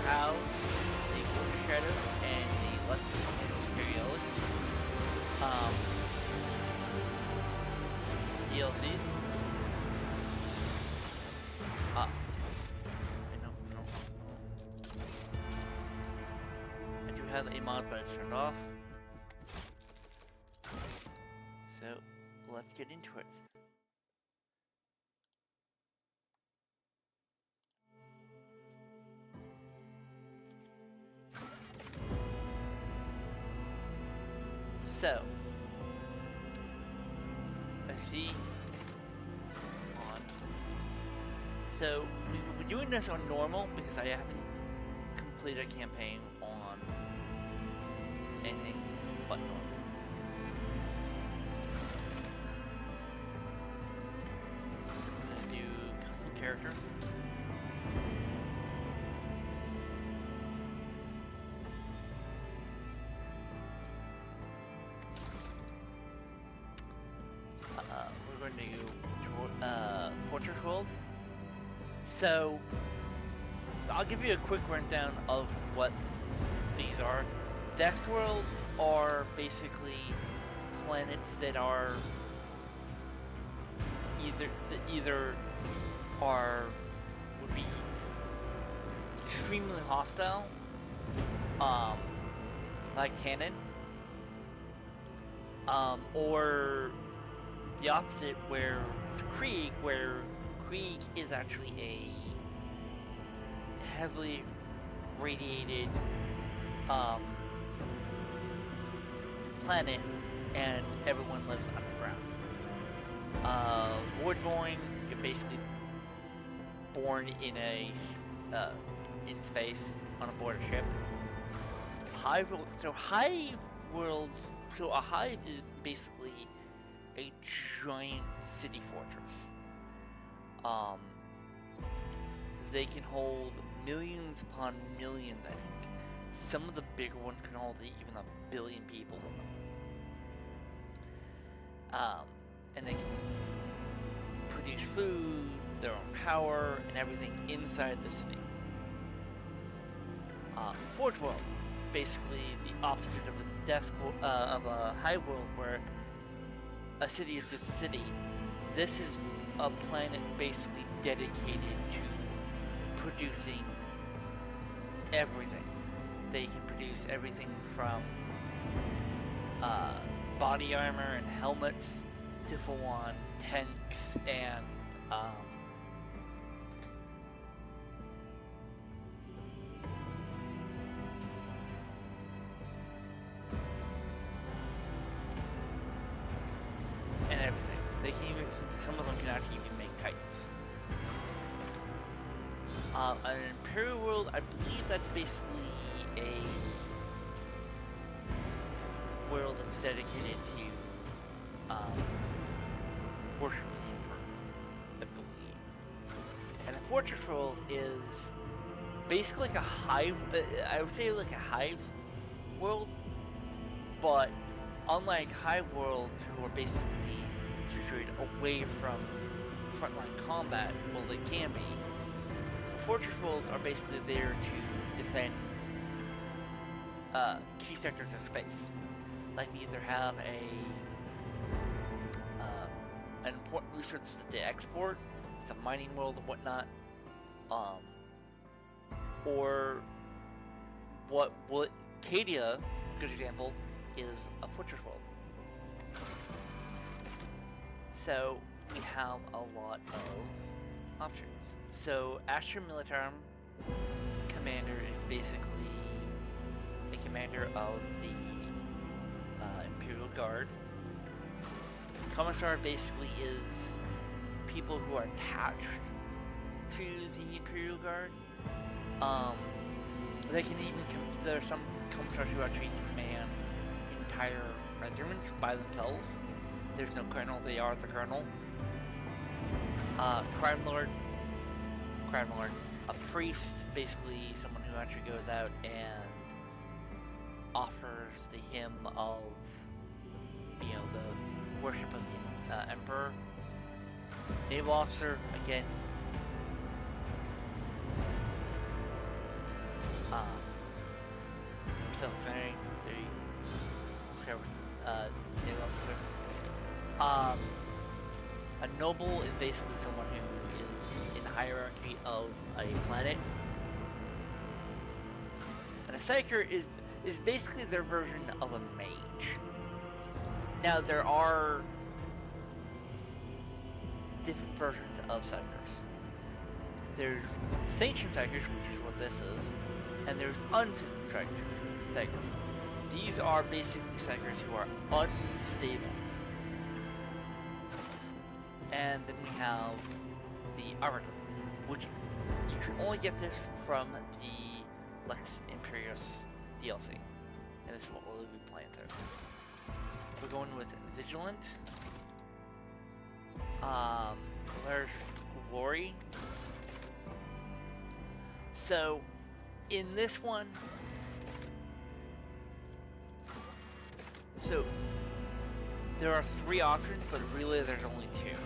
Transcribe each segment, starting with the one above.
have the Rouge Trader and the Lux Imperialis DLCs. I do have a mod, but it's turned off. So let's get into it. So, let's see. On. So, we will be doing this on normal because I haven't completed a campaign on anything but normal. So I'm going to do custom character. We're going to do Fortress World. So, I'll give you a quick rundown of what these are. Death Worlds are basically planets that are would be extremely hostile, like Cannon, or the opposite, where Krieg is actually a heavily radiated planet, and everyone lives underground. Voidvoin, you're basically born in in space on a board a ship. Hive worlds. So a hive is basically a giant city fortress. They can hold millions upon millions. I think some of the bigger ones can hold even 1 billion people in them. And they can produce food, their own power, and everything inside the city. Forge World, basically the opposite of a hive world where a city is just a city. This is a planet basically dedicated to producing everything. They can produce everything from body armor and helmets to full-on tanks and and everything. They can even, some of them can actually even make titans. An Imperial world, I believe that's basically a world that's dedicated to worship the Emperor, I believe. And a fortress world is basically like a hive, I would say like a hive world, but unlike hive worlds who are basically situated away from frontline combat, well they can be, fortress worlds are basically there to defend key sectors of space. Like they either have an important resource that they export, it's a mining world and whatnot, or what Cadia, a good example, is a fortress world. So we have a lot of options. So Astra Militarum Commander is basically a commander of the Imperial Guard. Commissar basically is people who are attached to the Imperial Guard. They can even there are some commissars who actually command entire regiments by themselves. There's no colonel, they are the colonel. Crime Lord, a priest, basically someone who actually goes out and offers the hymn of, you know, the worship of the Emperor. Naval officer, again, self-explaining. A noble is basically someone who is in the hierarchy of a planet. And a psyker is basically their version of a mage. Now, there are different versions of psykers. There's sanctioned psykers, which is what this is, and there's unsanctioned psykers. These are basically psykers who are unstable. And then we have the Arbiter, which you can only get this from the Lex Imperius DLC. And this is what we'll be playing through. We're going with Vigilant, Polaris Glory. So, in this one, there are 3 options, but really there's only 2.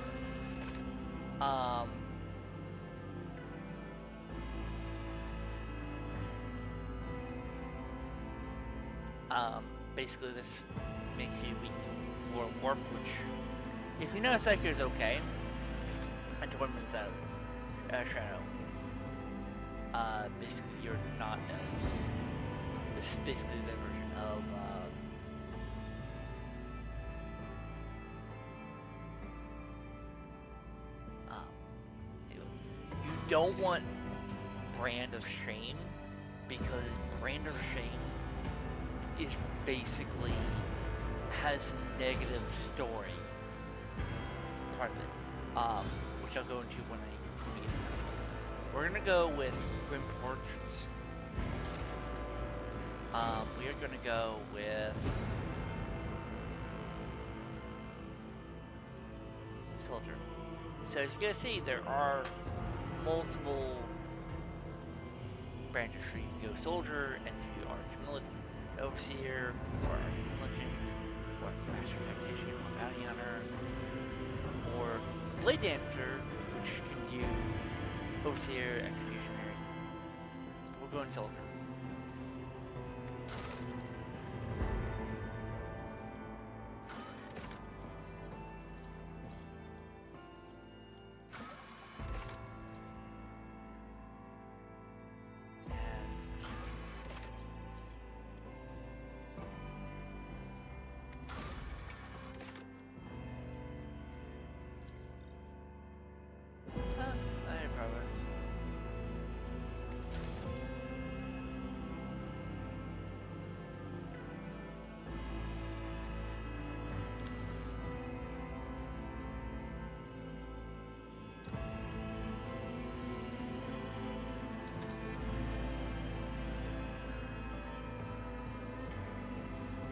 Basically this makes you weak to Lord Warp, which, if you know Psyker is okay, and Torment's out Shadow, basically you're not as, this is basically the version of, you don't want Brand of Shame, because Brand of Shame is basically has negative story part of it, which I'll go into when I get to it. We're gonna go with Grim Portraits. We are gonna go with Soldier. So as you can see, there are multiple branches. So you can go Soldier, and you are Militant, Overseer, or Militant, or Master Tactician, or Bounty Hunter, or Blade Dancer, which can do Overseer, Executioner. We're going Soldier.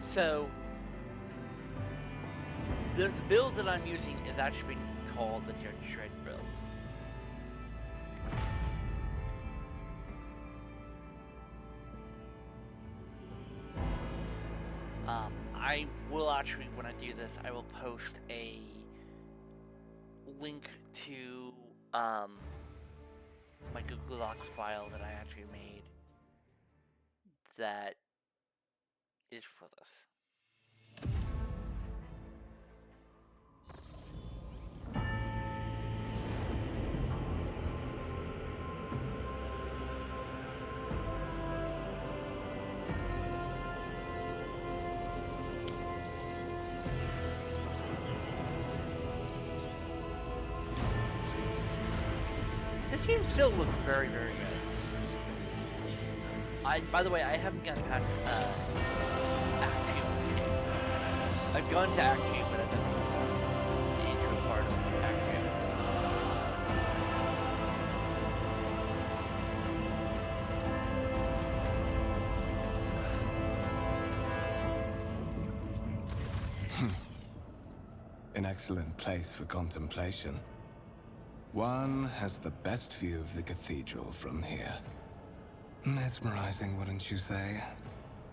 So, the build that I'm using is actually being called the Judge Dredd build. I will actually, when I do this, I will post a link to my Google Docs file that I actually made that is for this. This game still looks very, very good. By the way, I haven't gotten past Act 2 in this game. I've gone to Act 2, but I've done the intro part of Act 2. An excellent place for contemplation. One has the best view of the cathedral from here. Mesmerizing, wouldn't you say?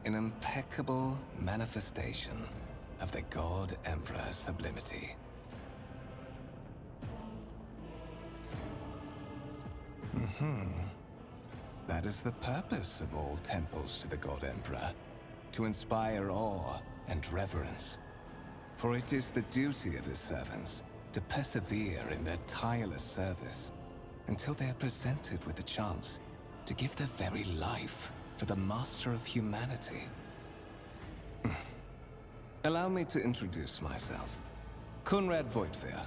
An impeccable manifestation of the God Emperor's sublimity. That is the purpose of all temples to the God Emperor. to inspire awe and reverence. For it is the duty of his servants to persevere in their tireless service until they are presented with the chance to give their very life for the master of humanity. Allow me to introduce myself. Conrad Voigtveer,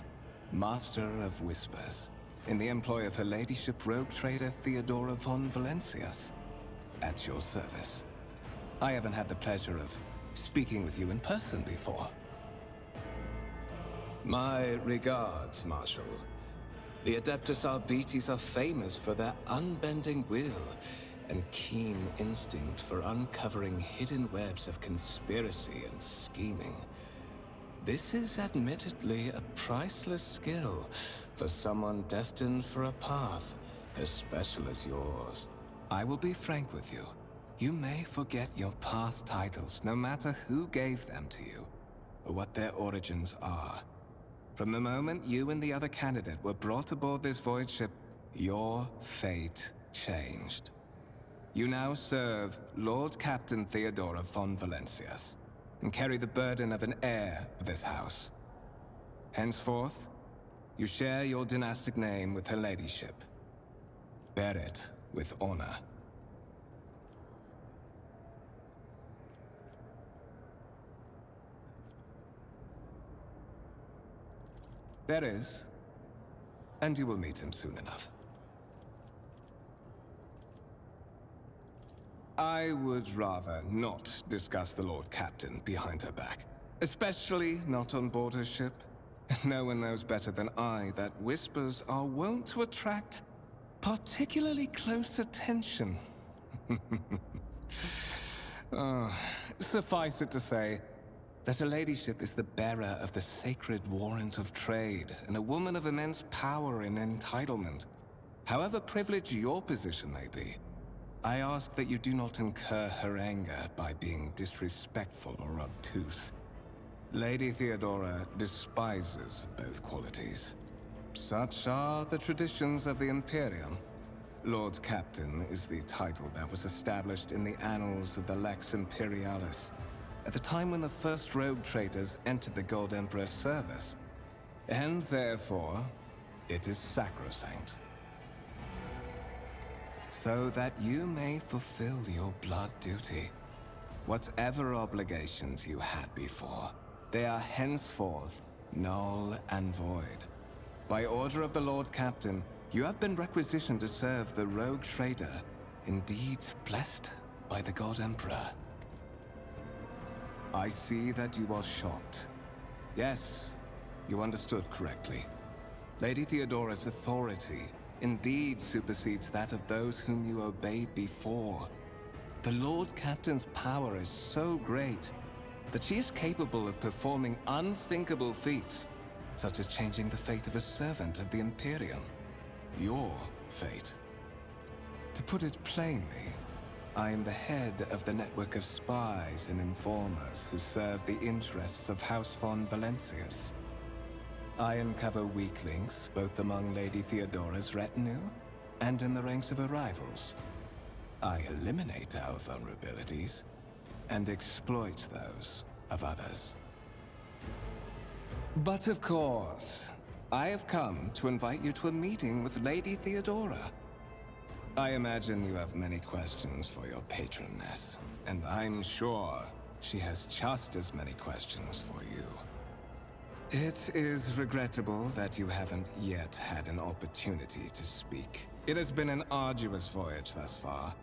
Master of Whispers, in the employ of Her Ladyship Rogue Trader Theodora von Valencias, at your service. I haven't had the pleasure of speaking with you in person before. My regards, Marshal. The Adeptus Arbites are famous for their unbending will and keen instinct for uncovering hidden webs of conspiracy and scheming. This is admittedly a priceless skill for someone destined for a path as special as yours. I will be frank with you. You may forget your past titles, no matter who gave them to you, or what their origins are. From the moment you and the other candidate were brought aboard this void ship, your fate changed. You now serve Lord Captain Theodora von Valencias, and carry the burden of an heir of this house. Henceforth, you share your dynastic name with Her Ladyship. Bear it with honor. There is, and you will meet him soon enough. I would rather not discuss the Lord Captain behind her back, especially not on board her ship. No one knows better than I that whispers are wont to attract particularly close attention. Suffice it to say that Her Ladyship is the bearer of the sacred warrant of trade and a woman of immense power and entitlement. However privileged your position may be, I ask that you do not incur her anger by being disrespectful or obtuse. Lady Theodora despises both qualities. Such are the traditions of the Imperium. Lord Captain is the title that was established in the annals of the Lex Imperialis at the time when the first rogue traders entered the Gold Emperor's service, and therefore, it is sacrosanct. So that you may fulfill your blood duty. Whatever obligations you had before, they are henceforth null and void. By order of the Lord Captain, you have been requisitioned to serve the Rogue Trader, indeed blessed by the God Emperor. I see that you are shocked. Yes, you understood correctly. Lady Theodora's authority indeed supersedes that of those whom you obeyed before. The Lord Captain's power is so great that she is capable of performing unthinkable feats, such as changing the fate of a servant of the Imperium. Your fate. To put it plainly, I am the head of the network of spies and informers who serve the interests of House von Valencias. I uncover weak links both among Lady Theodora's retinue and in the ranks of her rivals. I eliminate our vulnerabilities and exploit those of others. But of course, I have come to invite you to a meeting with Lady Theodora. I imagine you have many questions for your patroness, and I'm sure she has just as many questions for you. It is regrettable that you haven't yet had an opportunity to speak. It has been an arduous voyage thus far.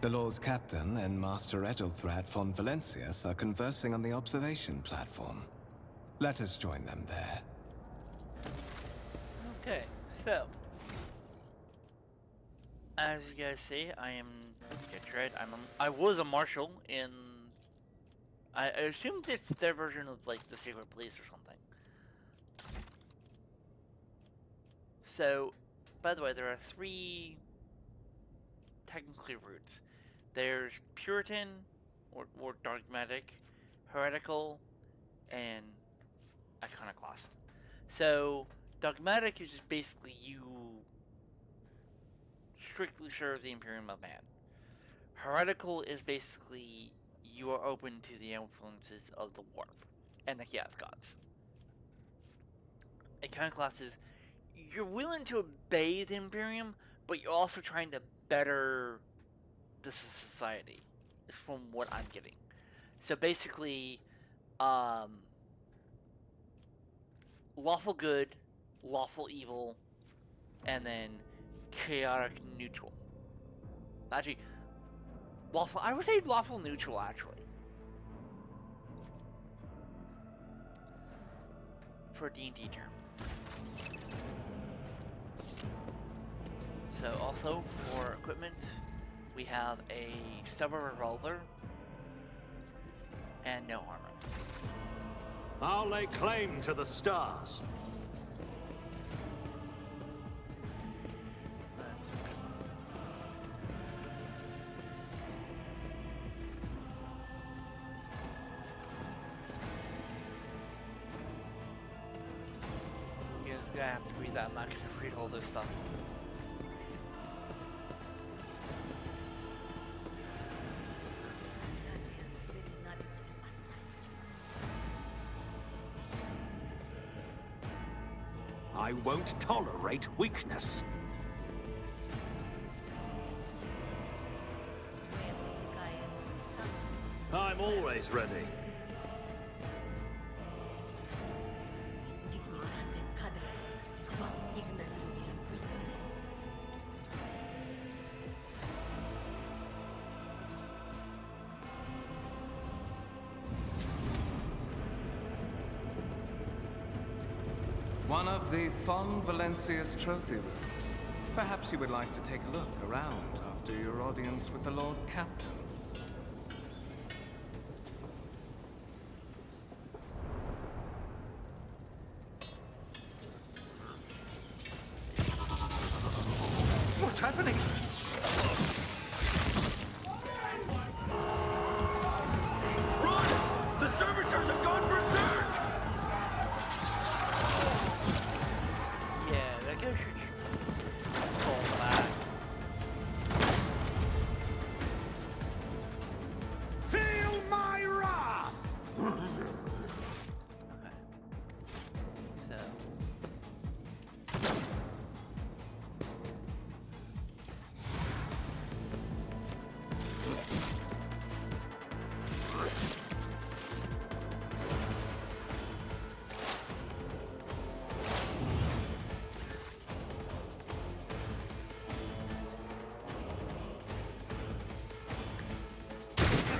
The Lord Captain and Master Edelthrad von Valencias are conversing on the observation platform. Let us join them there. Okay, so as you guys see, I am Get I was a marshal in. I assumed it's their version of like the secret police or something. So, by the way, there are three technically routes. There's Puritan, or Dogmatic, Heretical, and Iconoclast. So, Dogmatic is just basically you strictly serve the Imperium of Man. Heretical is basically you are open to the influences of the warp and the chaos gods. Iconoclast is you're willing to obey the Imperium, but you're also trying to better the society. Is from what I'm getting. So basically, lawful good, lawful evil, and then chaotic neutral. Actually, lawful. I would say lawful neutral. Actually, for a D&D term. So also for equipment, we have a stubborn revolver and no armor. I'll lay claim to the stars. You're gonna have to read that. I'm not gonna read all this stuff. I won't tolerate weakness. I'm always ready. One of the Fon Valencia's trophy rooms. Perhaps you would like to take a look around after your audience with the Lord Captain. What's happening? Run! The servitors have gone berserk! Yeah, that goes fall back. Feel my wrath! Okay. So.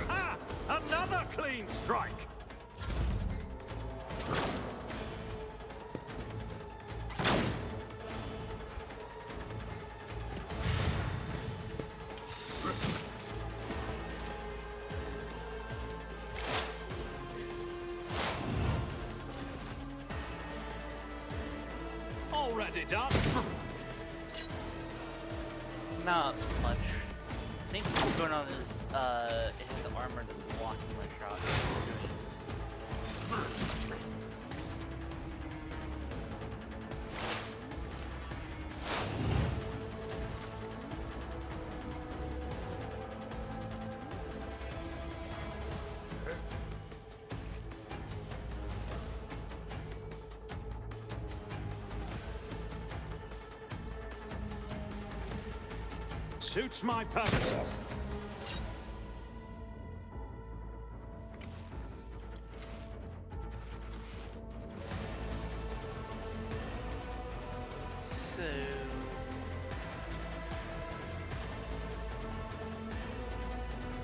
Ah! Another clean strike! Already done. Not much. I think what's going on is his armor that's blocking my shot. Suits my purposes. So.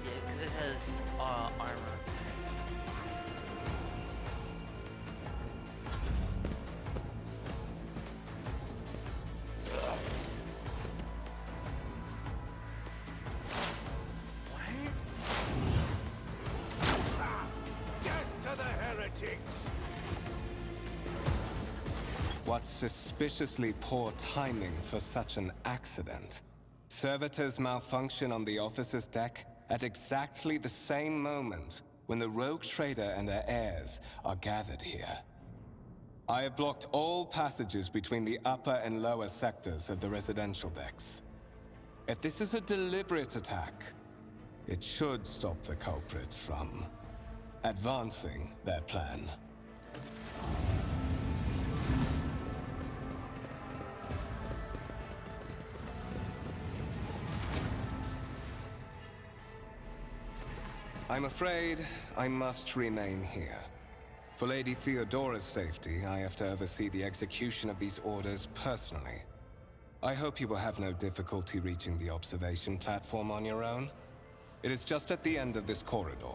Yeah, because it has armor. What suspiciously poor timing for such an accident. Servitors malfunction on the officer's deck at exactly the same moment when the Rouge Trader and her heirs are gathered here. I have blocked all passages between the upper and lower sectors of the residential decks. If this is a deliberate attack, It should stop the culprits from advancing their plan. I'm afraid I must remain here. For Lady Theodora's safety, I have to oversee the execution of these orders personally. I hope you will have no difficulty reaching the observation platform on your own. It is just at the end of this corridor.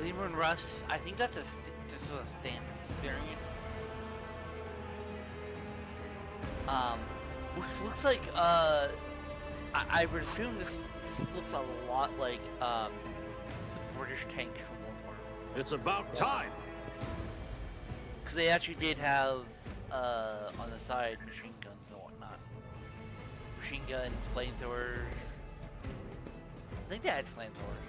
Lemur Russ, I think that's this is a standard variant. Which looks like, I would assume this looks a lot like, the British tanks from World War I. It's about time! Because they actually did have, on the side, machine guns and whatnot. Machine guns, flamethrowers. I think they had flamethrowers.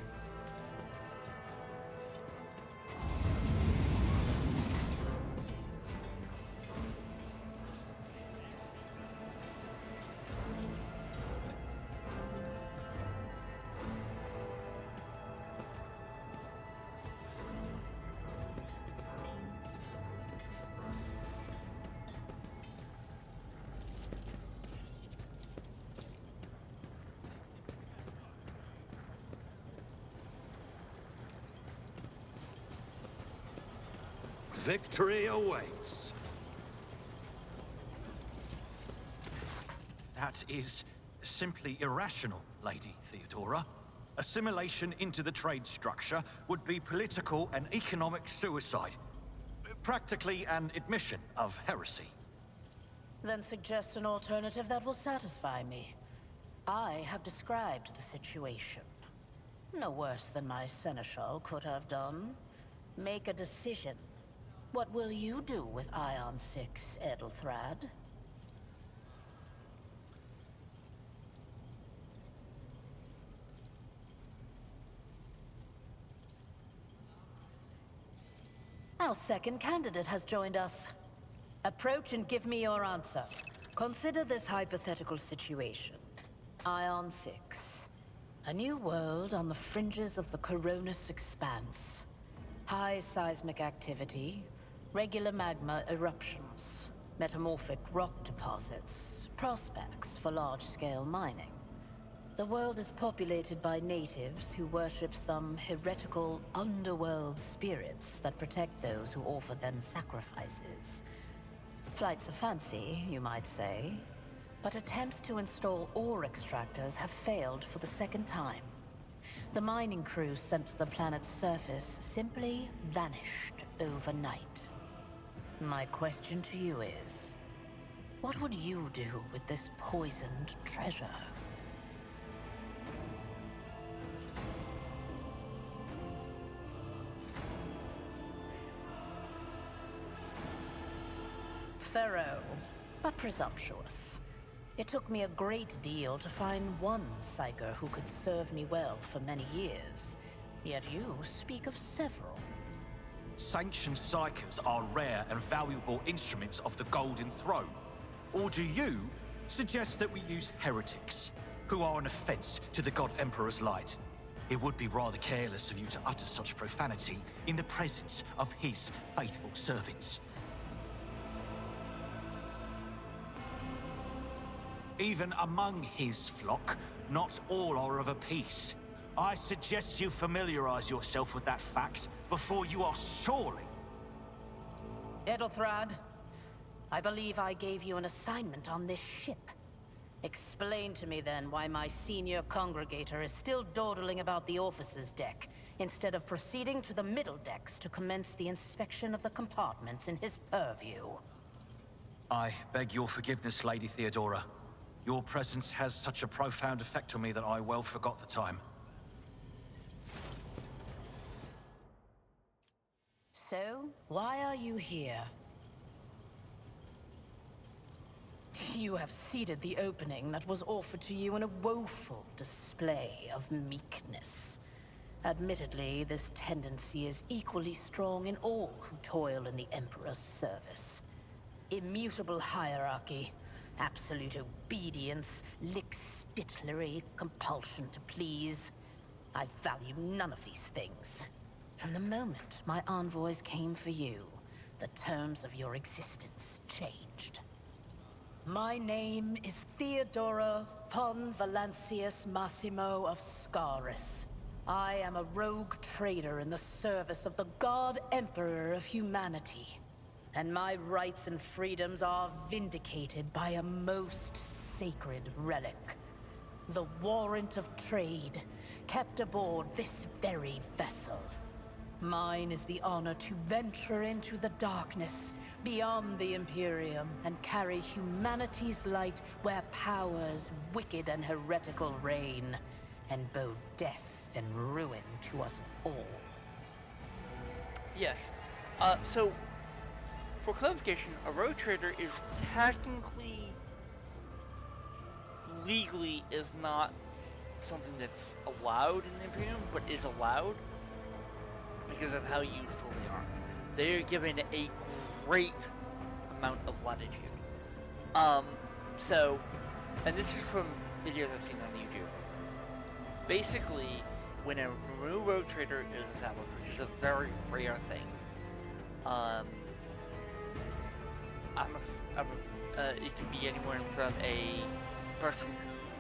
Victory awaits. That is simply irrational, Lady Theodora. Assimilation into the trade structure would be political and economic suicide. Practically an admission of heresy. Then suggest an alternative that will satisfy me. I have described the situation. No worse than my seneschal could have done. Make a decision. What will you do with Ion 6, Edelthrad? Our second candidate has joined us. Approach and give me your answer. Consider this hypothetical situation. Ion 6. A new world on the fringes of the Coronis expanse. High seismic activity, regular magma eruptions, metamorphic rock deposits, prospects for large-scale mining. The world is populated by natives who worship some heretical underworld spirits that protect those who offer them sacrifices. Flights of fancy, you might say, but attempts to install ore extractors have failed for the second time. The mining crews sent to the planet's surface simply vanished overnight. My question to you is, what would you do with this poisoned treasure? Thorough, but presumptuous. It took me a great deal to find one psyker who could serve me well for many years. Yet you speak of several. Sanctioned psychers are rare and valuable instruments of the Golden Throne. Or do you suggest that we use heretics, who are an offense to the God Emperor's light? It would be rather careless of you to utter such profanity in the presence of his faithful servants. Even among his flock, not all are of a piece. I suggest you familiarize yourself with that fact before you are sorely... Edelthrad, I believe I gave you an assignment on this ship. Explain to me then why my senior congregator is still dawdling about the officer's deck, instead of proceeding to the middle decks to commence the inspection of the compartments in his purview. I beg your forgiveness, Lady Theodora. Your presence has such a profound effect on me that I well forgot the time. So, why are you here? You have seeded the opening that was offered to you in a woeful display of meekness. Admittedly, this tendency is equally strong in all who toil in the Emperor's service. Immutable hierarchy, absolute obedience, lickspittlery, compulsion to please. I value none of these things. From the moment my envoys came for you, the terms of your existence changed. My name is Theodora von Valancius Massimo of Scaris. I am a rogue trader in the service of the God Emperor of humanity. And my rights and freedoms are vindicated by a most sacred relic. The warrant of trade, kept aboard this very vessel. Mine is the honor to venture into the darkness, beyond the Imperium, and carry humanity's light where powers wicked and heretical reign, and bow death and ruin to us all. Yes. So, for clarification, a rogue trader is technically, legally, is not something that's allowed in the Imperium, but is allowed because of how useful they are. They are given a great amount of latitude. And this is from videos I've seen on YouTube. Basically, when a new rogue trader is established, which is a very rare thing, it could be anywhere from a person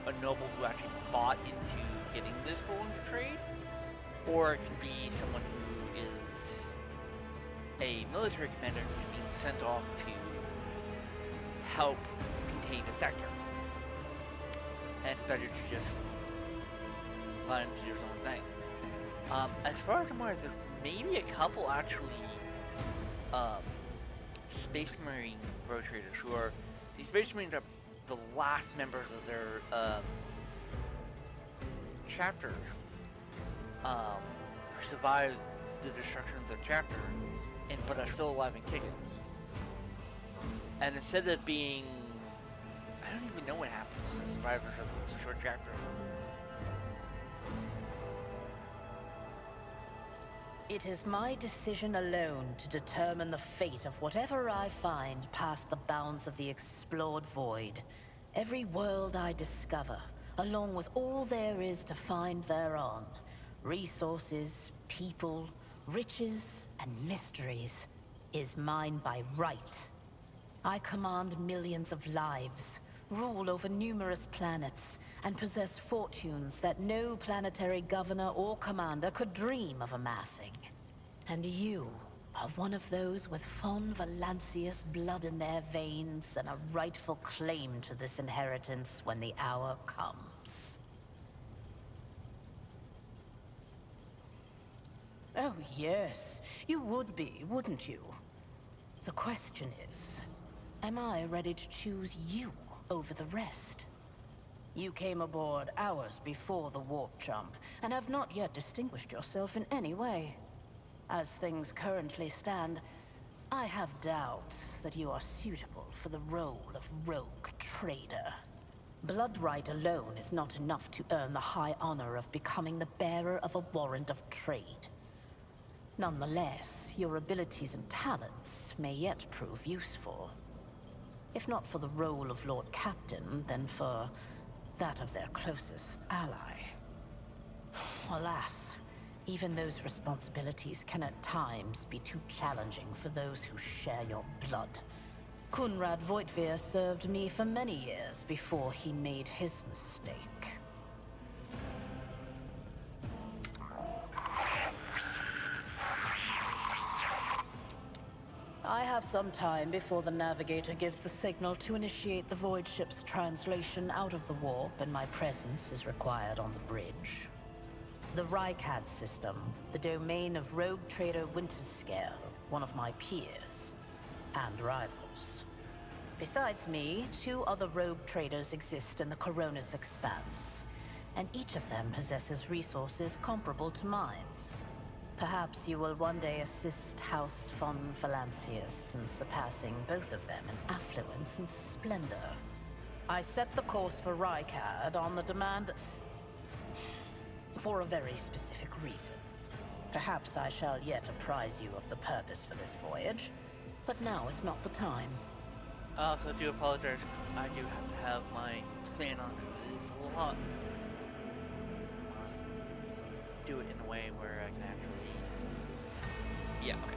a noble who actually bought into getting this role into trade, or it can be someone who is a military commander who's being sent off to help contain a sector. And it's better to just let him to do his own thing. As far as I'm aware, there's maybe a couple actually Space Marine rogue traders who are, these Space Marines are the last members of their chapters who survived the destruction of their chapter, but are still alive and kicking. And instead of being, I don't even know what happens to survivors of this short chapter. It is my decision alone to determine the fate of whatever I find past the bounds of the explored void. Every world I discover, along with all there is to find thereon. Resources, people, riches, and mysteries, is mine by right. I command millions of lives, rule over numerous planets, and possess fortunes that no planetary governor or commander could dream of amassing. And you are one of those with von Valancius blood in their veins and a rightful claim to this inheritance when the hour comes. Oh yes, you would be, wouldn't you? The question is, am I ready to choose you over the rest? You came aboard hours before the warp jump, and have not yet distinguished yourself in any way. As things currently stand, I have doubts that you are suitable for the role of rogue trader. Bloodright alone is not enough to earn the high honor of becoming the bearer of a warrant of trade. Nonetheless, your abilities and talents may yet prove useful. If not for the role of Lord Captain, then for that of their closest ally. Alas, even those responsibilities can at times be too challenging for those who share your blood. Kunrad Voitvir served me for many years before he made his mistake. I have some time before the navigator gives the signal to initiate the void ship's translation out of the warp, and my presence is required on the bridge. The Rykad system, the domain of rogue trader Winterscale, one of my peers and rivals. Besides me, 2 other rogue traders exist in the Coronis Expanse, and each of them possesses resources comparable to mine. Perhaps you will one day assist House von Valancius in surpassing both of them in affluence and splendor. I set the course for Rykard on the demand for a very specific reason. Perhaps I shall yet apprise you of the purpose for this voyage, but now is not the time. So I do apologize, 'cause I do have to have my fan on, 'cause it is a little hot. Do it in a way where I can actually... Yeah, okay.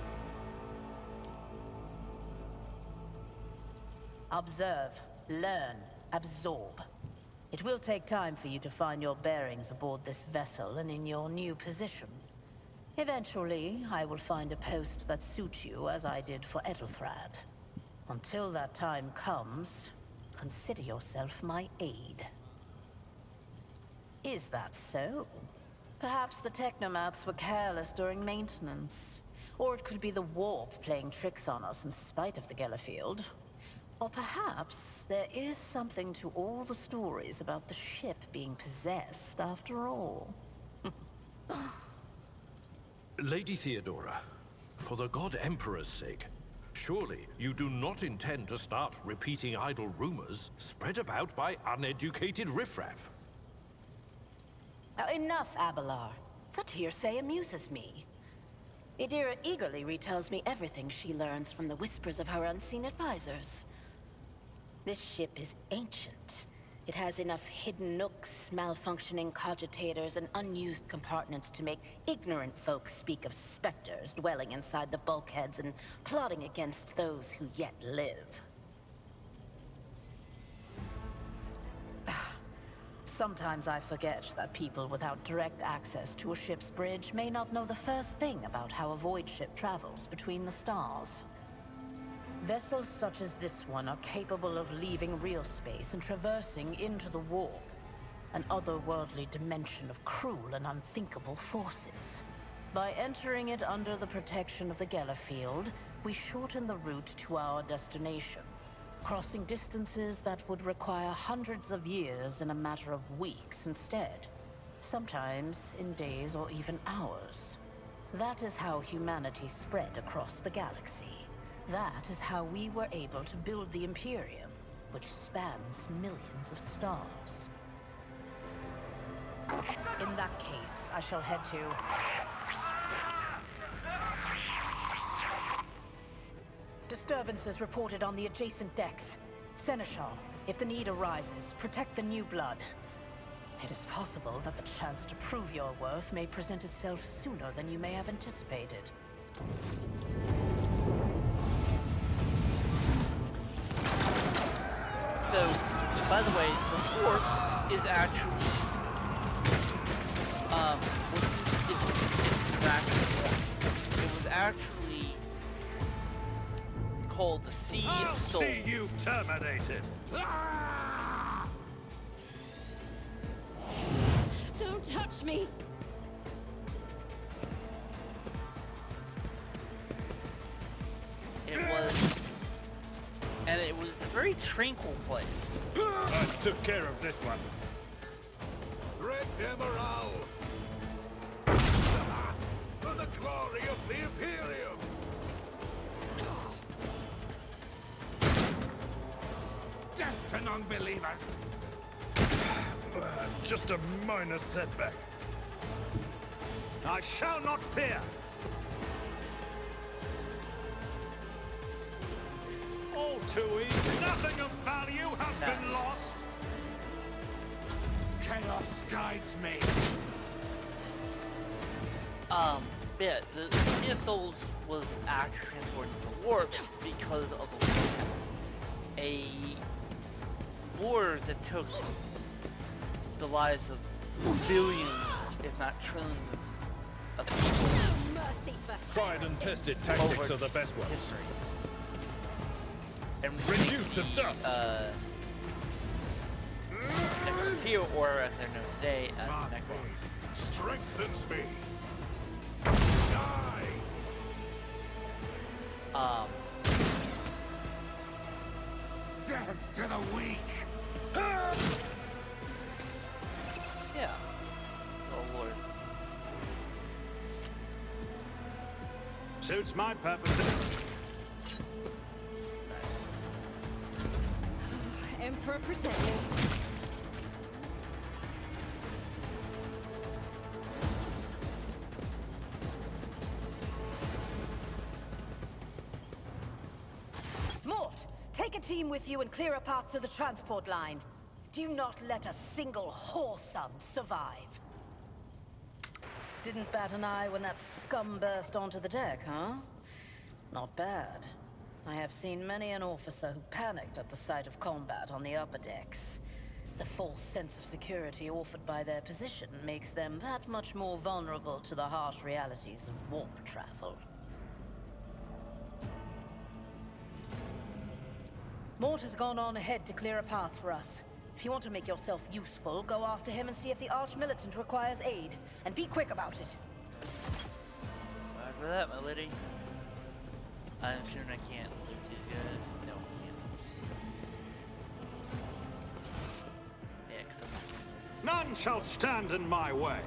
Observe, learn, absorb. It will take time for you to find your bearings aboard this vessel and in your new position. Eventually, I will find a post that suits you as I did for Edelthrad. Until that time comes, consider yourself my aide. Is that so? Perhaps the technomats were careless during maintenance. Or it could be the warp playing tricks on us in spite of the Gellerfield. Or perhaps there is something to all the stories about the ship being possessed after all. Lady Theodora, for the God Emperor's sake, surely you do not intend to start repeating idle rumors spread about by uneducated riffraff. Now, enough, Abelard. Such hearsay amuses me. Idira eagerly retells me everything she learns from the whispers of her unseen advisors. This ship is ancient. It has enough hidden nooks, malfunctioning cogitators, and unused compartments to make ignorant folks speak of specters dwelling inside the bulkheads and plotting against those who yet live. Sometimes I forget that people without direct access to a ship's bridge may not know the first thing about how a void ship travels between the stars. Vessels such as this one are capable of leaving real space and traversing into the warp, an otherworldly dimension of cruel and unthinkable forces. By entering it under the protection of the Gellerfield, we shorten the route to our destination, crossing distances that would require hundreds of years in a matter of weeks instead, sometimes in days or even hours. That is how humanity spread across the galaxy. That is how we were able to build the Imperium, which spans millions of stars. In that case, I shall head to... Disturbances reported on the adjacent decks. Seneschal, if the need arises, protect the new blood. It is possible that the chance to prove your worth may present itself sooner than you may have anticipated. So, by the way, the warp is actually, it was actually called the Sea of Souls. See you terminated! Don't touch me! It was a very tranquil place. I took care of this one. Great Emerald! For the glory of the Imperium! Death to non-believers! Just a minor setback. I shall not fear! All too easy. Nothing of value has been lost. Chaos guides me. Yeah, the Sea of Souls was actually transported to the warp because of the war. A war that took the lives of billions, if not trillions, of people. Tried and tested tactics are the best ones. History. And Reduced to dust. Here, or as I know today, as My Necrons. faith strengthens me. Die! Death to the weak! Yeah. Oh Lord. Suits my purposes. Emperor, protect me. Mort, take a team with you and clear a path to the transport line. Do not let a single whoreson survive. Didn't bat an eye when that scum burst onto the deck, huh? Not bad. I have seen many an officer who panicked at the sight of combat on the upper decks. The false sense of security offered by their position makes them that much more vulnerable to the harsh realities of warp travel. Mort has gone on ahead to clear a path for us. If you want to make yourself useful, go after him and see if the Arch-Militant requires aid. And be quick about it. After that, my lady. I'm sure I can't loot these guys. No, I can't. Yeah, 'cause None shall stand in my way.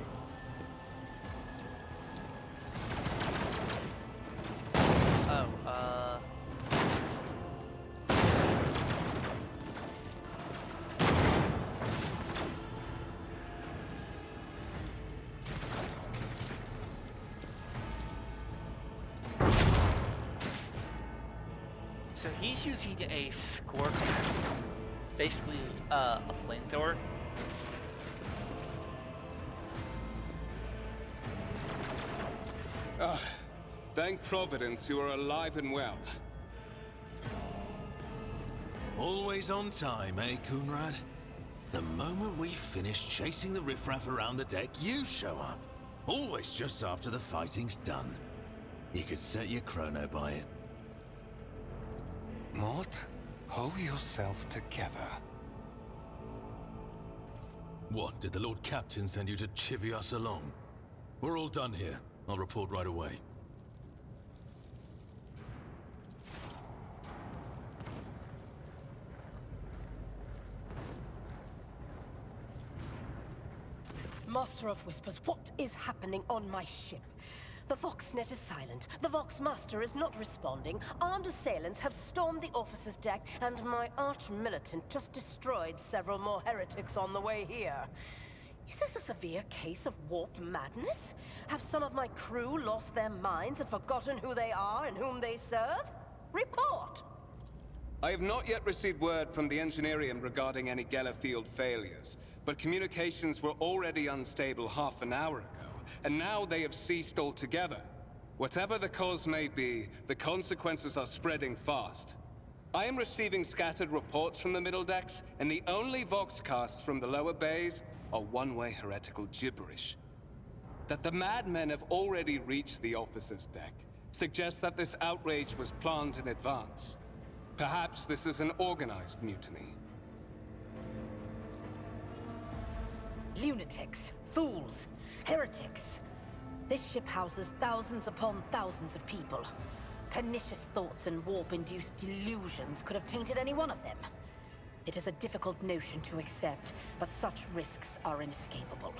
So he's using a scorpion, basically a flamethrower. Thank Providence you are alive and well. Always on time, eh, Coonrad? The moment we finish chasing the riffraff around the deck, you show up. Always just after the fighting's done. You could set your chrono by it. Mort, pull yourself together. What, did the Lord Captain send you to chivvy us along? We're all done here. I'll report right away. Master of Whispers, what is happening on my ship? The Voxnet is silent. The Voxmaster is not responding. Armed assailants have stormed the officer's deck, and my arch-militant just destroyed several more heretics on the way here. Is this a severe case of warp madness? Have some of my crew lost their minds and forgotten who they are and whom they serve? Report! I have not yet received word from the Engineerium regarding any Gellerfield failures, but communications were already unstable half an hour ago, and now they have ceased altogether. Whatever the cause may be, the consequences are spreading fast. I am receiving scattered reports from the middle decks, and the only Voxcasts from the lower bays are one-way heretical gibberish. That the madmen have already reached the officer's deck suggests that this outrage was planned in advance. Perhaps this is an organized mutiny. Lunatics, fools, heretics. This ship houses thousands upon thousands of people. Pernicious thoughts and warp-induced delusions could have tainted any one of them. It is a difficult notion to accept, but such risks are inescapable.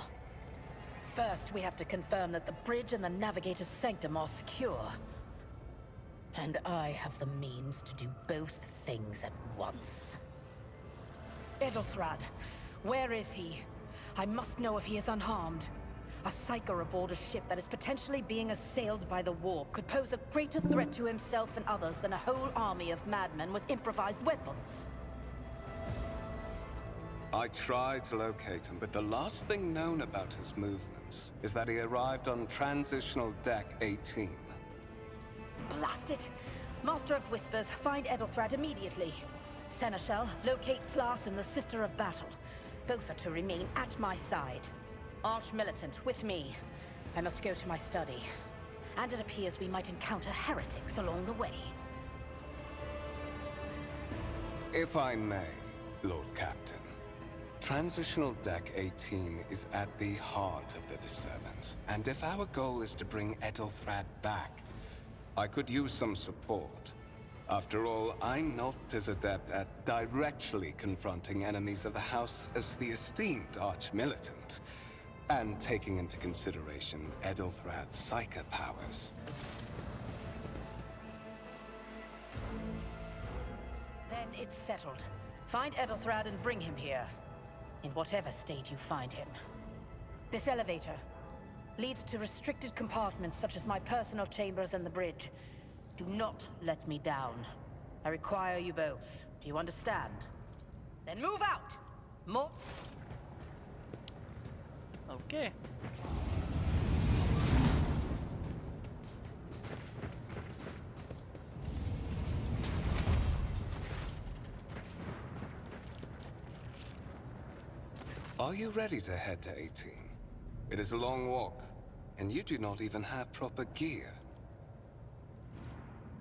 First, we have to confirm that the bridge and the Navigator's Sanctum are secure. And I have the means to do both things at once. Edelthrad, where is he? I must know if he is unharmed. A psyker aboard a ship that is potentially being assailed by the warp could pose a greater threat to himself and others than a whole army of madmen with improvised weapons. I tried to locate him, but the last thing known about his movements is that he arrived on Transitional Deck 18. Blast it! Master of Whispers, find Edelthrad immediately. Seneschal, locate Tlas and the Sister of Battle. Both are to remain at my side. Arch-Militant, with me. I must go to my study. And it appears we might encounter heretics along the way. If I may, Lord Captain. Transitional Deck 18 is at the heart of the disturbance, and if our goal is to bring Edelthrad back, I could use some support. After all, I'm not as adept at directly confronting enemies of the House as the esteemed Arch-Militant, and taking into consideration Edelthrad's psyker powers. Then it's settled. Find Ethelthrad and bring him here. In whatever state you find him. This elevator leads to restricted compartments such as my personal chambers and the bridge. Do not let me down. I require you both. Do you understand? Then move out! More... Okay. Are you ready to head to 18? It is a long walk, and you do not even have proper gear.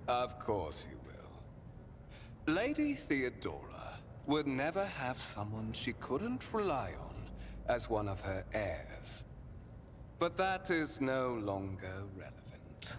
Of course you will. Lady Theodora would never have someone she couldn't rely on as one of her heirs. But that is no longer relevant.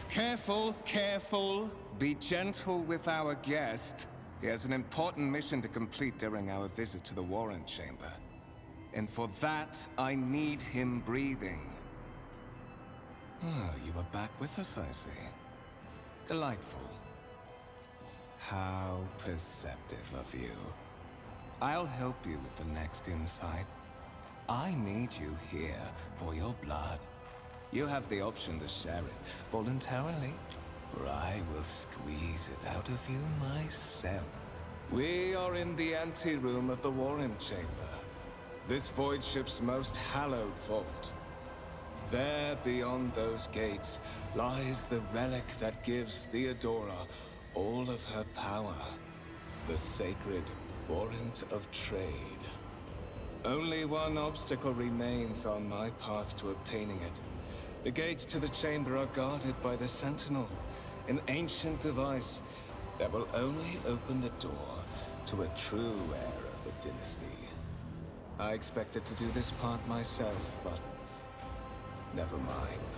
Careful, careful. Be gentle with our guest. He has an important mission to complete during our visit to the Warrant Chamber. And for that, I need him breathing. Ah, you are back with us, I see. Delightful. How perceptive of you. I'll help you with the next insight. I need you here for your blood. You have the option to share it voluntarily, or I will squeeze it out of you myself. We are in the anteroom of the Warrant Chamber, this void ship's most hallowed vault. There, beyond those gates, lies the relic that gives Theodora all of her power. The sacred Warrant of Trade. Only one obstacle remains on my path to obtaining it. The gates to the chamber are guarded by the Sentinel, an ancient device that will only open the door to a true heir of the dynasty. I expected to do this part myself, but never mind.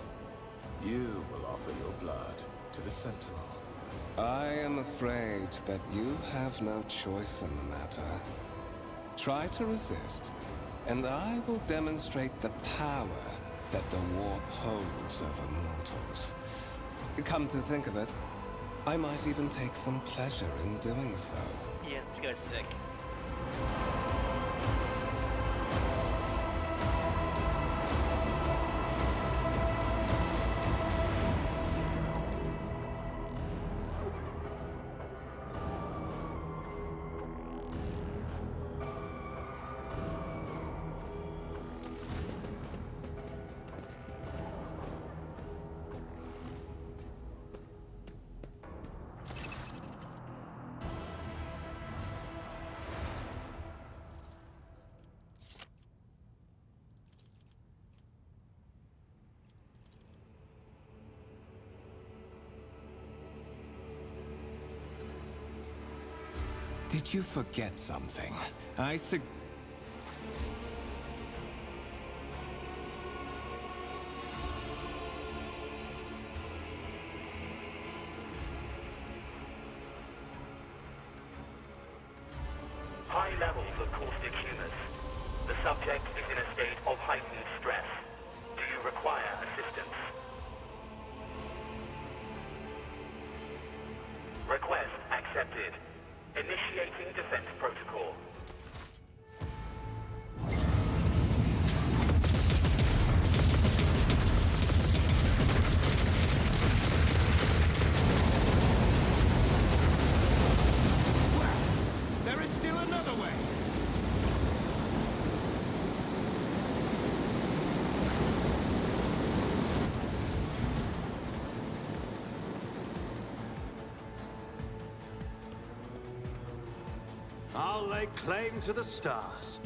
You will offer your blood to the Sentinel. I am afraid that you have no choice in the matter. Try to resist, and I will demonstrate the power that the warp holds over mortals. Come to think of it, I might even take some pleasure in doing so. Yeah, this guy's sick. Did you forget something? High levels of caustic humus. The subject is in a state of heightened stress. Do you require assistance? Request accepted. Initiating defense protocol. There is still another way! I'll lay claim to the stars.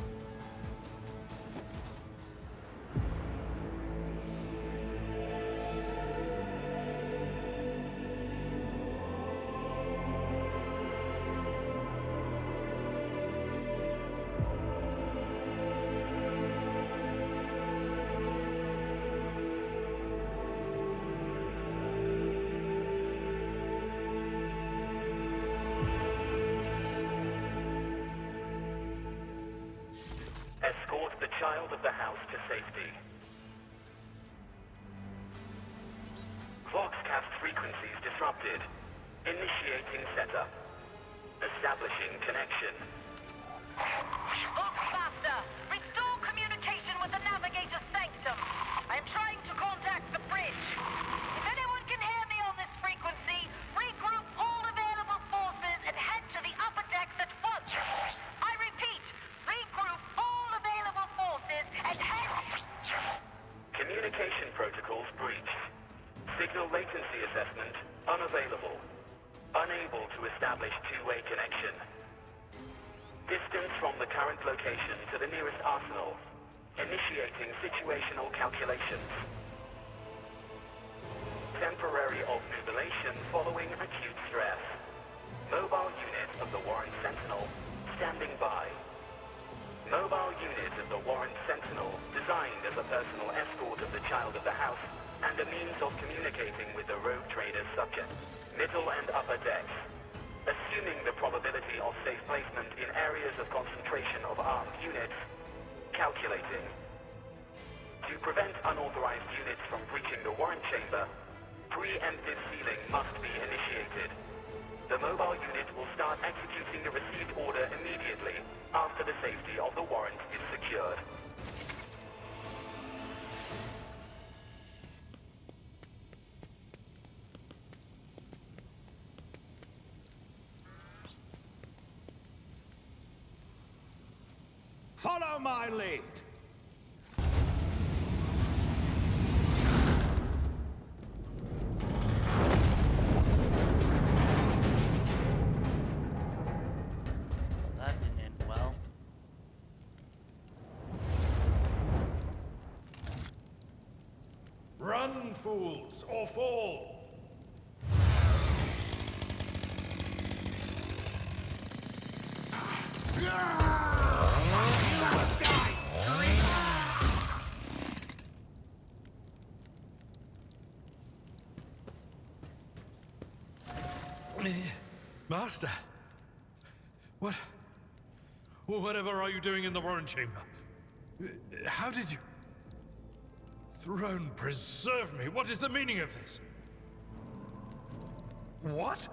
child of the house to safety. Voxcast frequencies disrupted. Initiating setup. Establishing connection. Voxmaster, restore communication with the Navigator's Sanctum. I am trying to contact the bridge. If anyone can hear me on this frequency, regroup all available forces and head to the upper decks at once. I repeat, regroup all available forces and head... Communication protocols breached. Signal latency assessment unavailable. Unable to establish two-way connection. Distance from the current location to the nearest arsenal. Initiating situational calculations. Temporary obnubilation following acute stress. Mobile unit of the Warren Sentinel standing by. Mobile unit of the Warren Sentinel designed as a personal escort of the child of the house and a means of communicating with the Rouge Trader subject. Middle and upper decks. Assuming the probability of safe placement in areas of concentration of armed units. Calculating. To prevent unauthorized units from breaching the Warren Chamber, preemptive sealing must be initiated. The mobile unit will start executing the received order immediately after the safety of the warrant is secured. Follow my lead. That didn't end well. Run, fools, or fall. Master, whatever are you doing in the Warren Chamber? How did you... Throne preserve me, what is the meaning of this? What?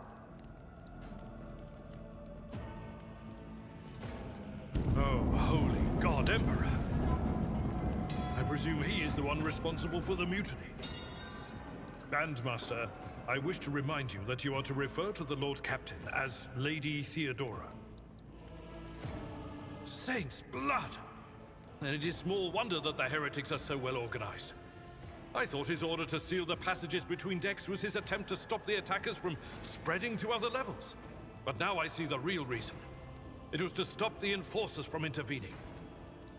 Oh, holy God, Emperor. I presume he is the one responsible for the mutiny. And, Master, I wish to remind you that you are to refer to the Lord Captain as Lady Theodora. Saints' blood! And it is small wonder that the heretics are so well organized. I thought his order to seal the passages between decks was his attempt to stop the attackers from spreading to other levels. But now I see the real reason. It was to stop the enforcers from intervening.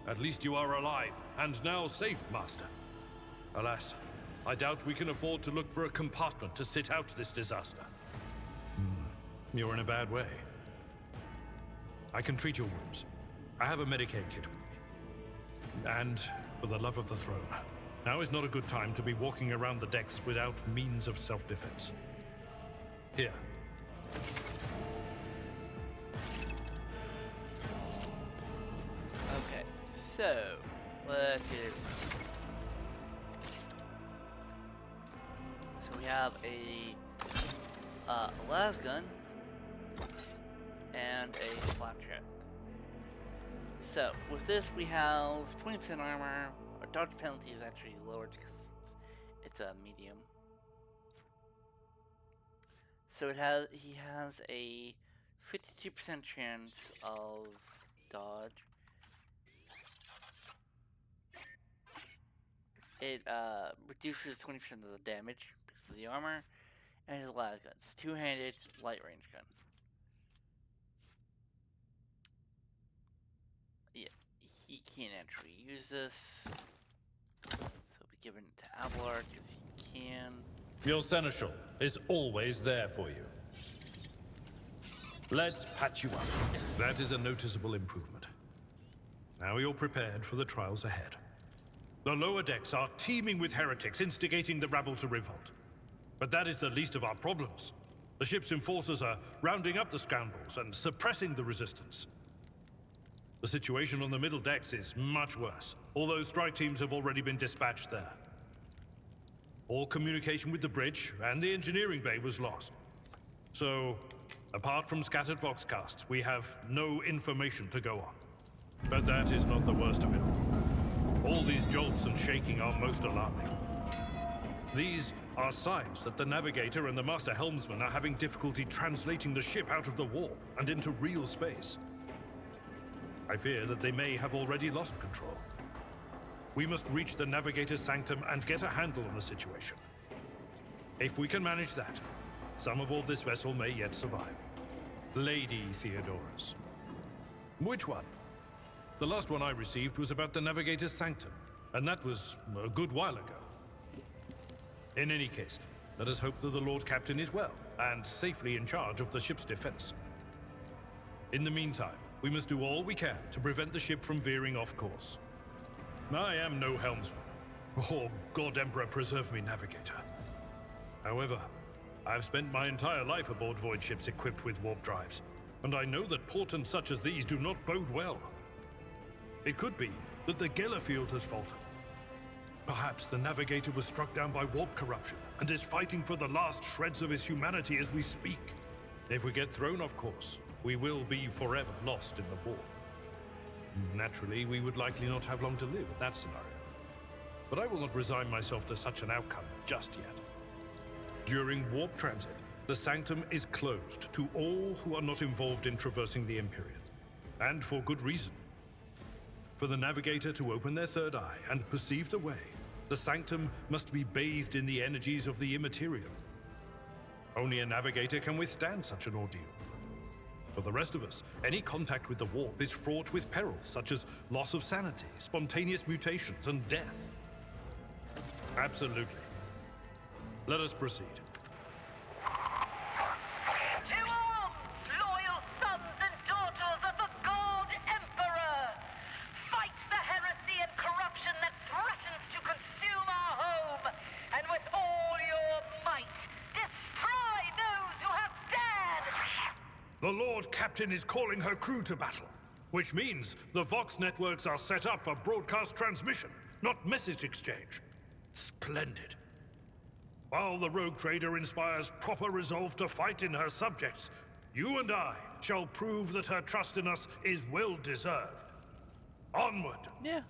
At least you are alive, and now safe, Master. Alas, I doubt we can afford to look for a compartment to sit out this disaster. You're in a bad way. I can treat your wounds. I have a Medicaid kit with me. And, for the love of the throne, now is not a good time to be walking around the decks without means of self-defense. Here. Okay, so let's get it. So we have a las gun and a flapjack. So with this we have 20% armor. Our dodge penalty is actually lowered because it's a medium. So he has a 52% chance of dodge. It reduces 20% of the damage because of the armor, and his las gun. It's a two-handed light range gun. Yeah, he can't actually use this, so we'll be giving it to Abelard because he can. Your seneschal is always there for you. Let's patch you up. That is a noticeable improvement. Now you're prepared for the trials ahead. The lower decks are teeming with heretics instigating the rabble to revolt. But that is the least of our problems. The ship's enforcers are rounding up the scoundrels and suppressing the resistance. The situation on the middle decks is much worse, although strike teams have already been dispatched there. All communication with the bridge and the engineering bay was lost. So, apart from scattered voxcasts, we have no information to go on. But that is not the worst of it all. All these jolts and shaking are most alarming. These are signs that the navigator and the master helmsman are having difficulty translating the ship out of the warp and into real space. I fear that they may have already lost control. We must reach the navigator's sanctum and get a handle on the situation. If we can manage that, some aboard this vessel may yet survive. Lady Theodorus. Which one? The last one I received was about the navigator's sanctum, and that was a good while ago. In any case, let us hope that the Lord Captain is well and safely in charge of the ship's defense. In the meantime, we must do all we can to prevent the ship from veering off course. I am no helmsman, or God Emperor preserve me navigator. However, I've spent my entire life aboard void ships equipped with warp drives, and I know that portents such as these do not bode well. It could be that the Gellerfield has faltered. Perhaps the navigator was struck down by warp corruption and is fighting for the last shreds of his humanity as we speak. If we get thrown off course, we will be forever lost in the warp. Naturally, we would likely not have long to live in that scenario. But I will not resign myself to such an outcome just yet. During warp transit, the sanctum is closed to all who are not involved in traversing the Empyrean. And for good reason. For the navigator to open their third eye and perceive the way, the sanctum must be bathed in the energies of the immaterial. Only a navigator can withstand such an ordeal. For the rest of us, any contact with the warp is fraught with perils such as loss of sanity, spontaneous mutations, and death. Absolutely. Let us proceed. To arms, loyal sons and daughters of the God Emperor! Fight the heresy and corruption that threatens to consume our home, and with all your might, destroy those who have dared! The Lord Captain is calling her crew to battle, which means the Vox networks are set up for broadcast transmission, not message exchange. Splendid. While the Rogue Trader inspires proper resolve to fight in her subjects, you and I shall prove that her trust in us is well deserved. Onward! Yeah.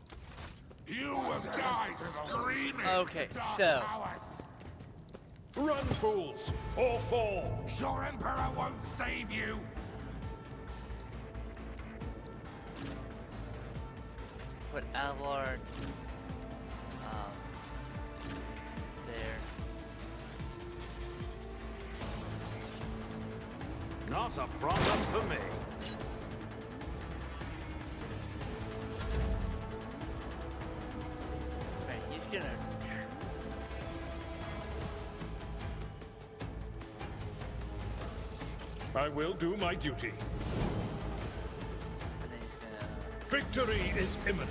You will die screaming! Okay, Dark so... powers. Run, fools, or fall! Your Emperor won't save you! Put Avard... there. Not a problem for me. Right, he's gonna... I will do my duty. And then he's gonna... Victory is imminent.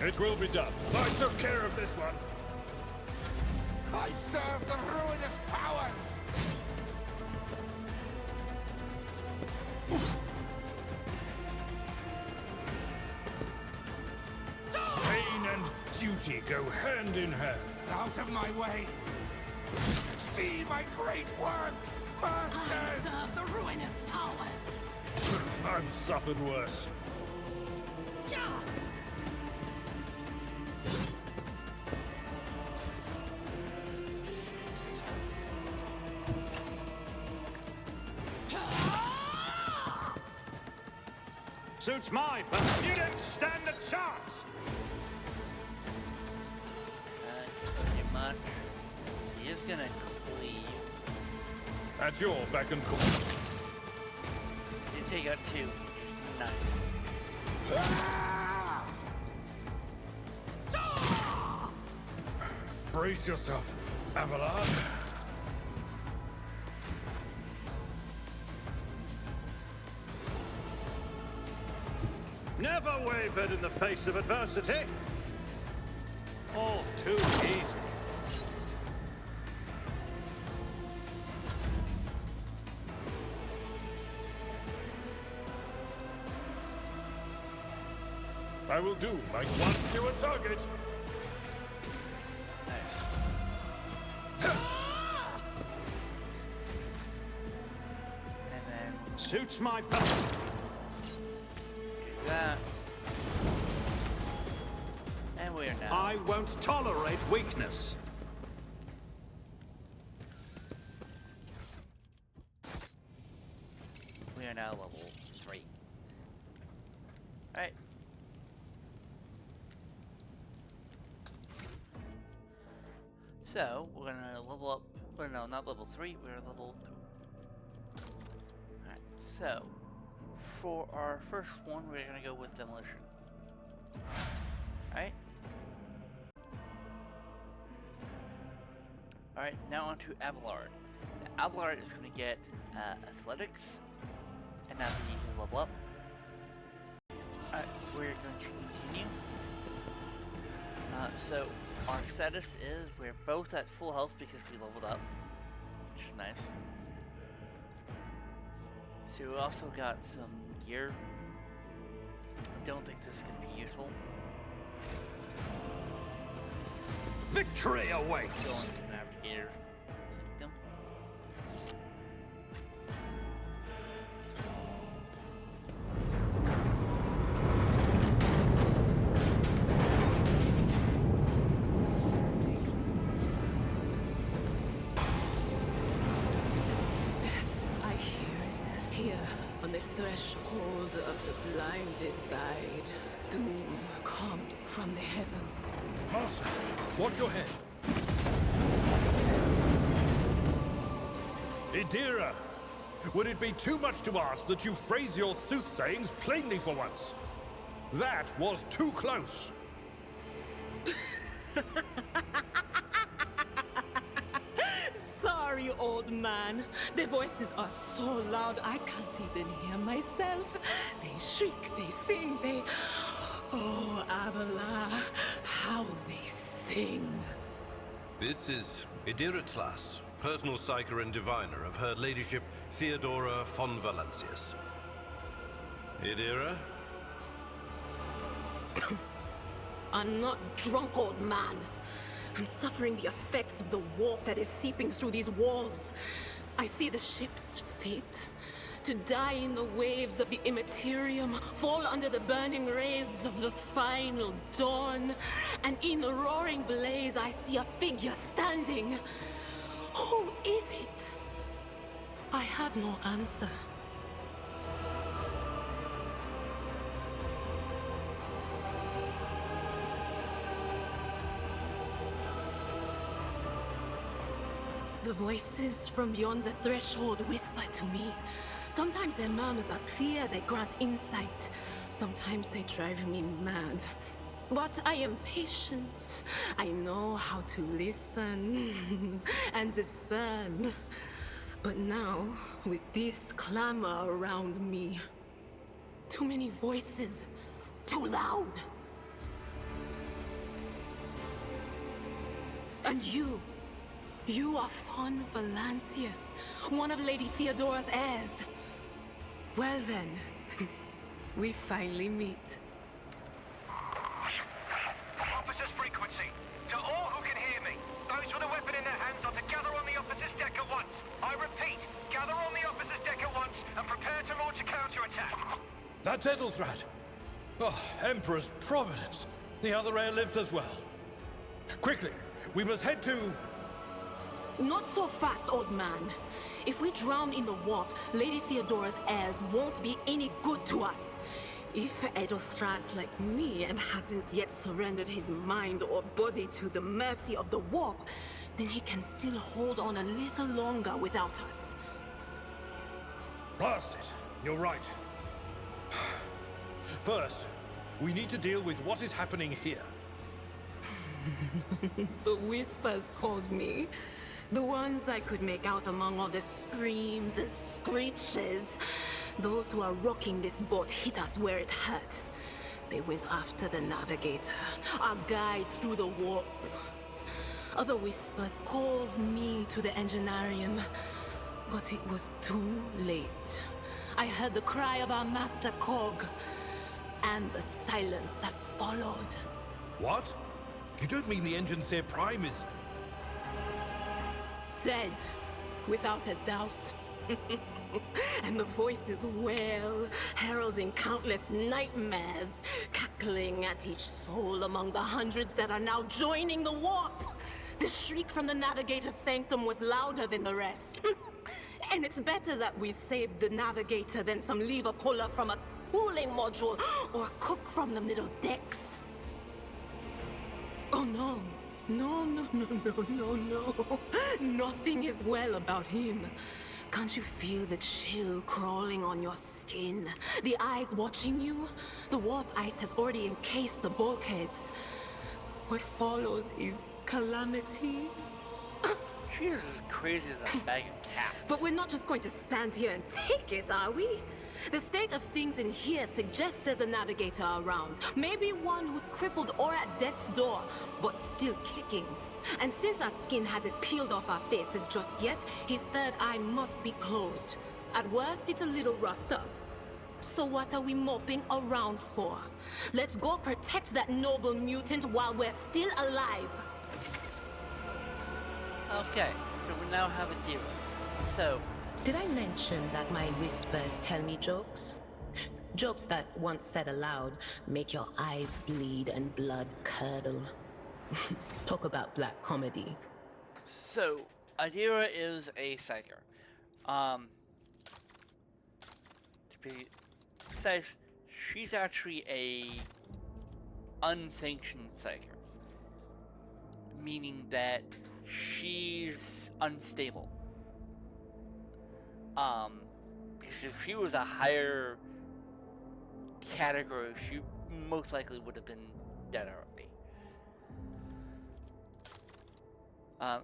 It will be done. I took care of this one. I serve the ruinous powers! Pain and duty go hand in hand. Out of my way! See my great works, masters! The ruinous powers! I've suffered worse. Suits my purpose. You don't stand a chance! pretty much. He is gonna cleave. At your beck and call. You take out two. Nice. Brace yourself, Abelard. Never wavered in the face of adversity. All too easy. I will do like one fewer target. Nice. And then Suits my purpose. do that. And we are now. I won't tolerate weakness. We are now level 3. Alright. So, we're gonna level up. Well, no, not level 3, we're level 2. Alright, so, for our first one, we're gonna go with Demolition. Alright. Alright, now on to Abelard. Now, Abelard is gonna get Athletics, and now we need to level up. Alright, we're going to continue. So, our status is we're both at full health because we leveled up, which is nice. So we also got some gear. I don't think this is going to be useful. Victory awaits! Going to Navigator Sanctum. I hear it. Here, on the threshold of the blinded guide, doom comes from the heavens. Master, watch your head. Idira, would it be too much to ask that you phrase your soothsayings plainly for once? That was too close. Sorry, old man. The voices are so loud I can't even hear myself. They shriek, they sing, they... Oh, Abela, how they sing. This is Idira Tlas, personal psyker and diviner of Her Ladyship Theodora von Valancius. Idira? I'm not drunk, old man. I'm suffering the effects of the warp that is seeping through these walls. I see the ship's fate. To die in the waves of the immaterium, fall under the burning rays of the final dawn. And in the roaring blaze, I see a figure standing. Who is it? I have no answer. The voices from beyond the threshold whisper to me. Sometimes their murmurs are clear, they grant insight. Sometimes they drive me mad. But I am patient. I know how to listen and discern. But now, with this clamor around me, too many voices, too loud. And you are von Valancius, one of Lady Theodora's heirs. Well then, we finally meet. Officer's frequency. To all who can hear me, those with a weapon in their hands are to gather on the officer's deck at once. I repeat, gather on the officer's deck at once and prepare to launch a counterattack. That's Edelthrad. Oh, Emperor's Providence. The other heir lives as well. Quickly, we must head to... Not so fast, old man. If we drown in the warp, Lady Theodora's heirs won't be any good to us. If Edelthrad's like me and hasn't yet surrendered his mind or body to the mercy of the warp, then he can still hold on a little longer without us. Blast it. You're right. First, we need to deal with what is happening here. The whispers called me. The ones I could make out among all the screams and screeches. Those who are rocking this boat hit us where it hurt. They went after the navigator, our guide through the warp. Other whispers called me to the enginarium, but it was too late. I heard the cry of our master Cog. and the silence that followed. What? You don't mean the Engineer Prime is... Said, without a doubt. And the voices wail, heralding countless nightmares, cackling at each soul among the hundreds that are now joining the warp. The shriek from the Navigator's sanctum was louder than the rest. And it's better that we saved the Navigator than some lever puller from a cooling module or a cook from the middle decks. Oh no. No. Nothing is well about him. Can't you feel the chill crawling on your skin? The eyes watching you? The warp ice has already encased the bulkheads. What follows is calamity. She is as crazy as a bag of cats. But we're not just going to stand here and take it, are we? The state of things in here suggests there's a navigator around. Maybe one who's crippled or at death's door, but still kicking. And since our skin hasn't peeled off our faces just yet, his third eye must be closed. At worst, it's a little roughed up. So what are we moping around for? Let's go protect that noble mutant while we're still alive. Okay, so we now have a deal. So, did I mention that my whispers tell me jokes? Jokes that, once said aloud, make your eyes bleed and blood curdle. Talk about black comedy. So, Adira is a psyker. To be precise, she's actually a unsanctioned psyker. Meaning that she's unstable. Because if she was a higher category, she most likely would have been dead already.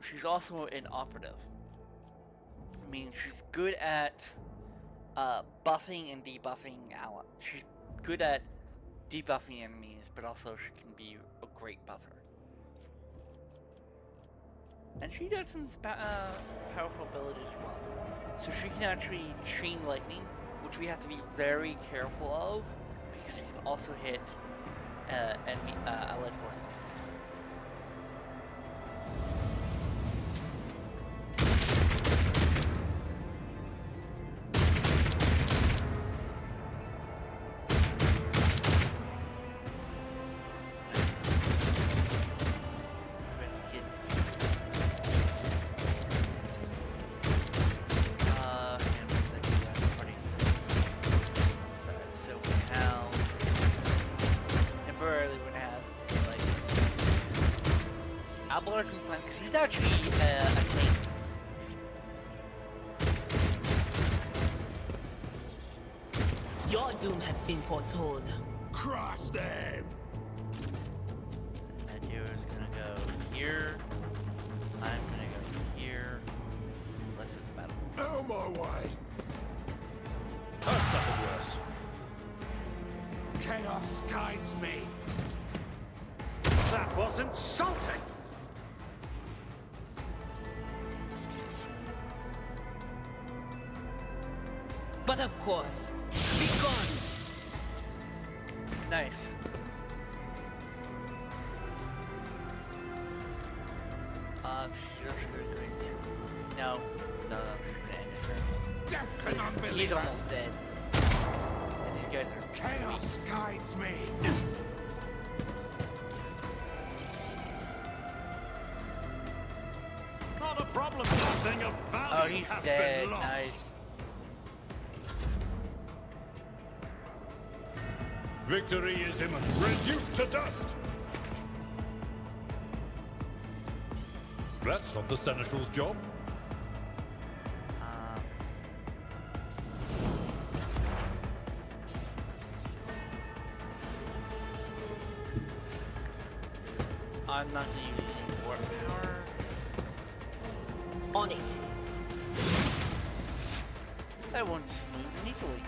She's also an operative, meaning she's good at buffing and debuffing allies. She's good at debuffing enemies, but also she can be a great buffer. And she does some powerful abilities as well. So she can actually chain lightning, which we have to be very careful of, because it can also hit enemy allied forces. Because he's actually a tank. Your doom has been foretold. Crush them! Adira's gonna go here. I'm gonna go here. Let's hit the battle. Out my way! That's nothing worse. Chaos guides me. That was insulting! But of course, be gone! Nice. She's just going to... No, she's gonna end it. Death cannot be He's almost dead. And these guys are... Chaos guides me. Not a problem. Nothing of value Oh, he's has dead. been lost. Nice. Victory is imminent. Reduced to dust! That's not the Seneschal's job. I'm not gonna use any warp power. On it. That one's smooth and equally.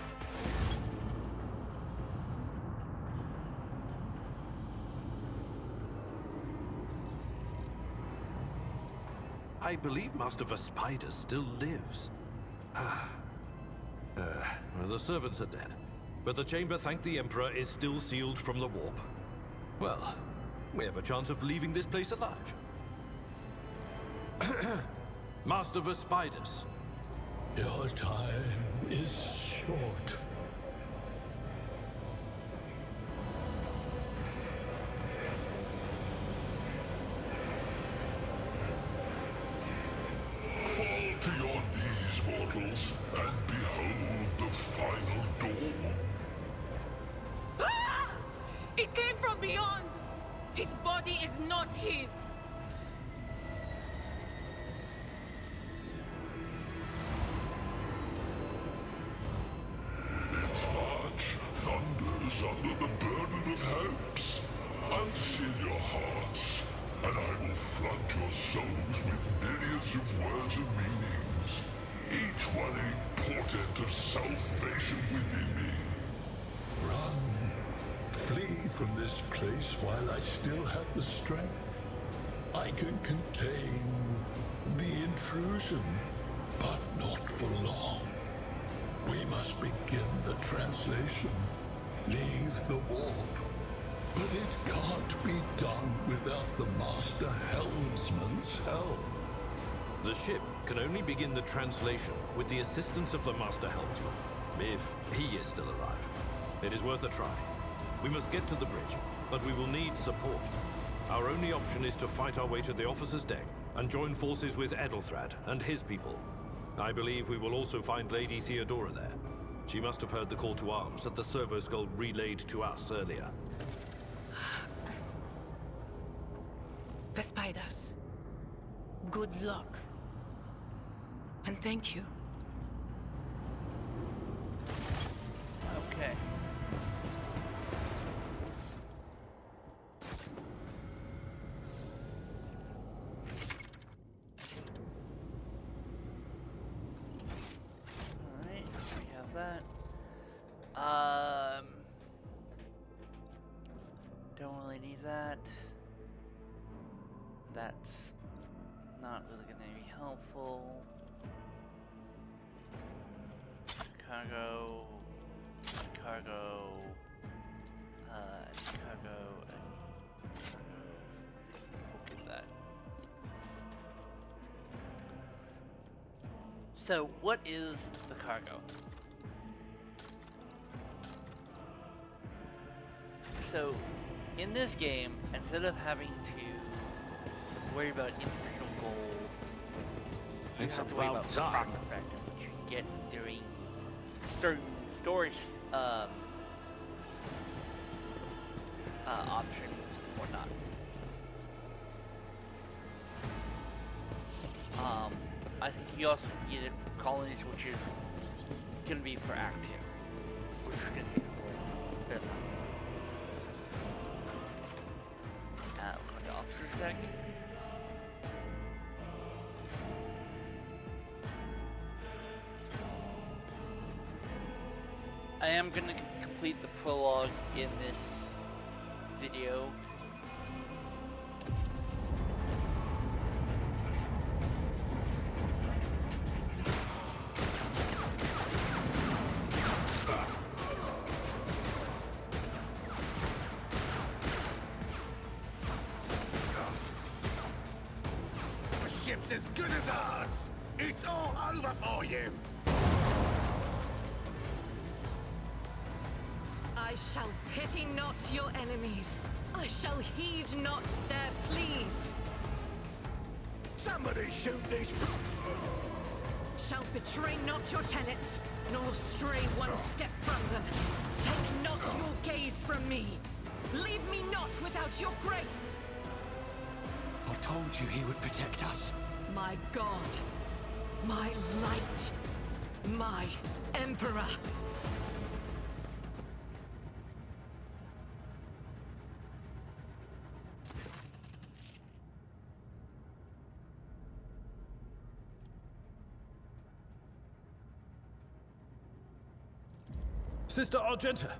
I believe Master Vespider still lives. Well, the servants are dead. but the chamber, thank the Emperor, is still sealed from the warp. Well, we have a chance of leaving this place alive. Master Vespidas. Your time is short. Fall to your knees, mortals, and behold the final dawn. Ah! It came from beyond! His body is not his! Its march thunders under the burden of hopes. Unseal your hearts, and I will flood your souls with myriads of words and meanings, each one a portent of salvation within me. Run. Flee from this place while I still have the strength. I can contain the intrusion, but not for long. We must begin the translation. Leave the warp. But it can't be done without the Master Helmsman's help. The ship can only begin the translation with the assistance of the Master Helmsman, if he is still alive. It is worth a try. We must get to the bridge, but we will need support. Our only option is to fight our way to the officer's deck and join forces with Edelthrad and his people. I believe we will also find Lady Theodora there. She must have heard the call to arms that the servo skull relayed to us earlier. Vespidas, good luck. And thank you. Okay. Alright, we have that. Don't really need that. That's not really gonna be helpful. Cargo, cargo, cargo, and cargo. We'll get that. So, what is the cargo? So, in this game, instead of having to worry about individual gold, you It's have to worry about about time. proc effect, which you get during certain storage options and whatnot. I think you also get it from colonies, which is going to be for Act 2, which is going to take a bit of time. We're going to officer's deck. I am going to complete the prologue in this video. The ship's as good as ours. It's all over for you. I shall pity not your enemies. I shall heed not their pleas. Somebody shoot these. Shall betray not your tenets, nor stray one step from them. Take not your gaze from me. Leave me not without your grace. I told you he would protect us. My God, my light, my Emperor. Sister Argenta!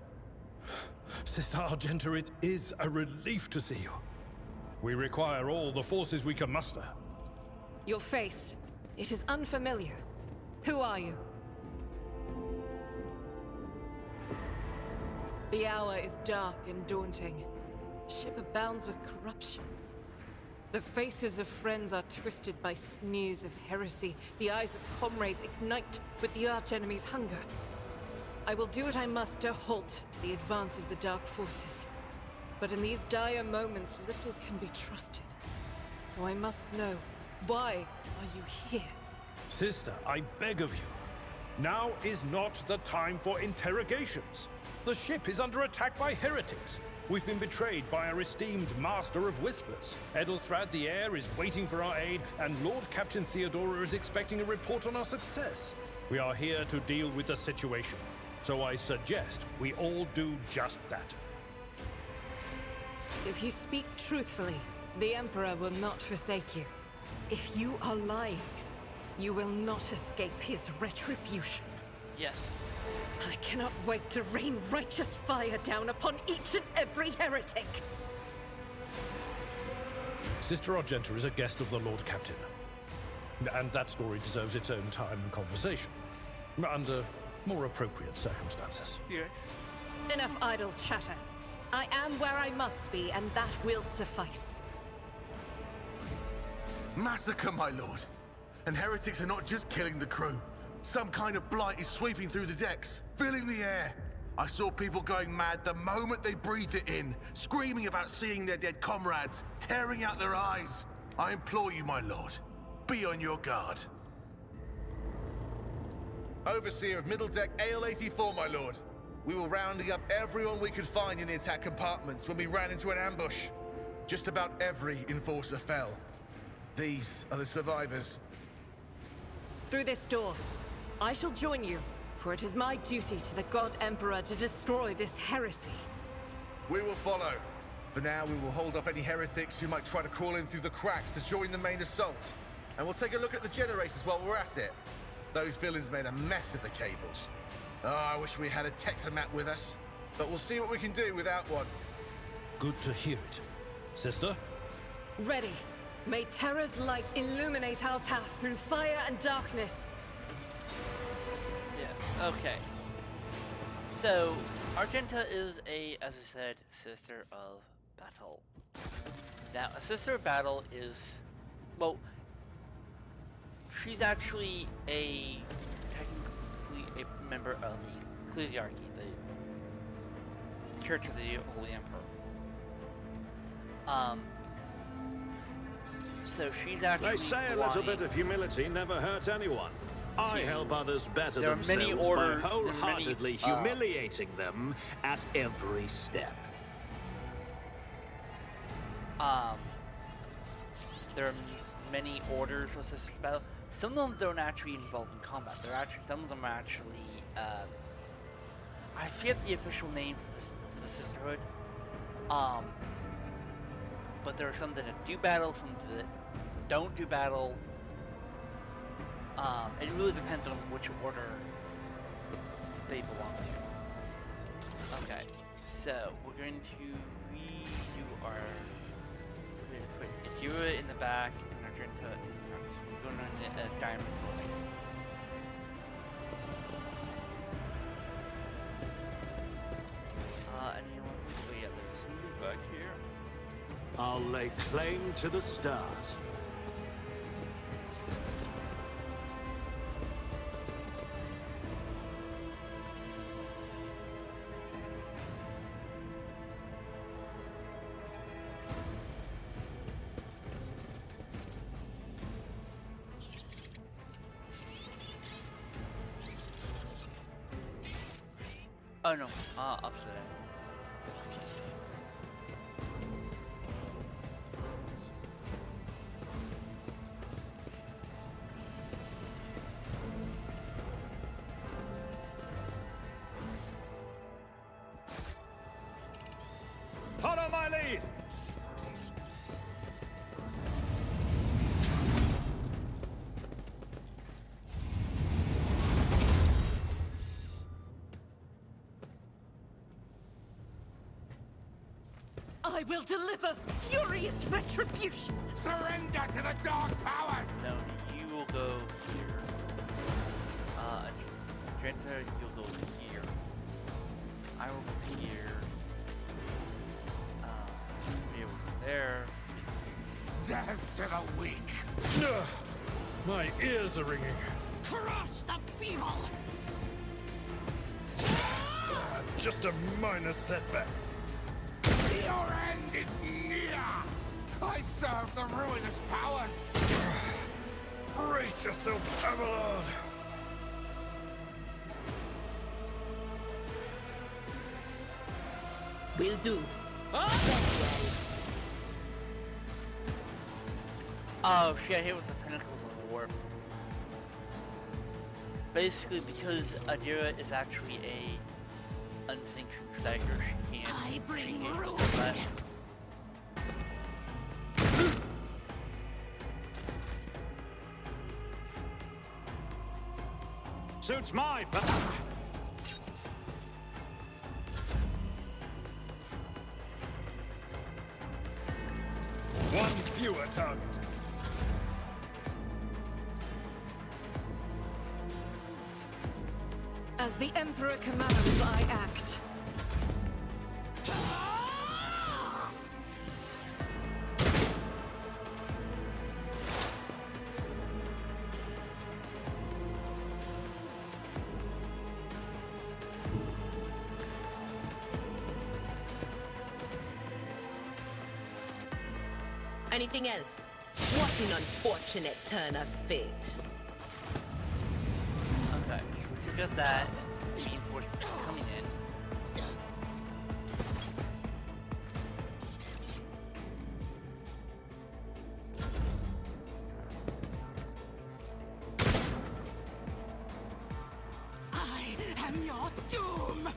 Sister Argenta, it is a relief to see you. We require all the forces we can muster. Your face, it is unfamiliar. Who are you? The hour is dark and daunting. Ship abounds with corruption. The faces of friends are twisted by sneers of heresy. The eyes of comrades ignite with the archenemy's hunger. I will do what I must to halt the advance of the dark forces. But in these dire moments, little can be trusted. So I must know, why are you here? Sister, I beg of you. Now is not the time for interrogations. The ship is under attack by heretics. We've been betrayed by our esteemed Master of Whispers. Edelstrad the Heir is waiting for our aid, and Lord Captain Theodora is expecting a report on our success. We are here to deal with the situation, so I suggest we all do just that. If you speak truthfully, the Emperor will not forsake you. If you are lying, you will not escape his retribution. Yes. I cannot wait to rain righteous fire down upon each and every heretic! Sister Argenta is a guest of the Lord Captain. And that story deserves its own time and conversation. Under more appropriate circumstances. Yes. Enough idle chatter. I am where I must be, and that will suffice. Massacre, my lord. And heretics are not just killing the crew. Some kind of blight is sweeping through the decks, filling the air. I saw people going mad the moment they breathed it in, screaming about seeing their dead comrades, tearing out their eyes. I implore you, my lord, be on your guard. Overseer of Middle Deck AL-84, my lord. We were rounding up everyone we could find in the attack compartments when we ran into an ambush. Just about every enforcer fell. These are the survivors. Through this door. I shall join you, for it is my duty to the God Emperor to destroy this heresy. We will follow. For now, we will hold off any heretics who might try to crawl in through the cracks to join the main assault. And we'll take a look at the generators while we're at it. Those villains made a mess of the cables. Oh, I wish we had a Tectomat with us. But we'll see what we can do without one. Good to hear it. Sister? Ready. May Terra's light illuminate our path through fire and darkness. Yes, okay. So, Argenta is as I said, Sister of Battle. Now, a Sister of Battle is, well, she's actually technically a member of the Ecclesiarchy, the Church of the Holy Emperor. So she's actually They say a little bit of humility never hurts anyone. I help others better There are themselves many by orders, wholeheartedly humiliating them at every step. There are many orders of Sister Battle. Some of them don't actually involve in combat. Some of them are actually, I forget the official name for the Sisterhood. But there are some that do battle, some that don't do battle. It really depends on which order they belong to. Okay, so we're going to redo our. We're going to put Akira in the back and Argenta in front. We're going to need a diamond building. Anyone? Oh yeah, there's somebody back here. I'll lay claim to the stars. Oh no, upside down. Follow my lead! I will deliver furious retribution! Surrender to the dark powers! No, you will go here. Argenta, you'll go here. I will go here. Be able to go there. Death to the weak. Ugh, my ears are ringing. Crush the feeble! Just a minor setback. Your end is near. I serve the ruinous powers. Brace yourself, Abelard. Will do. Oh shit, I hit with the Pinnacles of War. Basically, because Adira is actually a unsanctioned stagger, she can't. I bring she can't ruin. do that. Suits my but one fewer target. As the Emperor commands, I act. Anything else? What an unfortunate turn of fate. Okay, so we took out that. Reinforcements are coming in. I am your doom!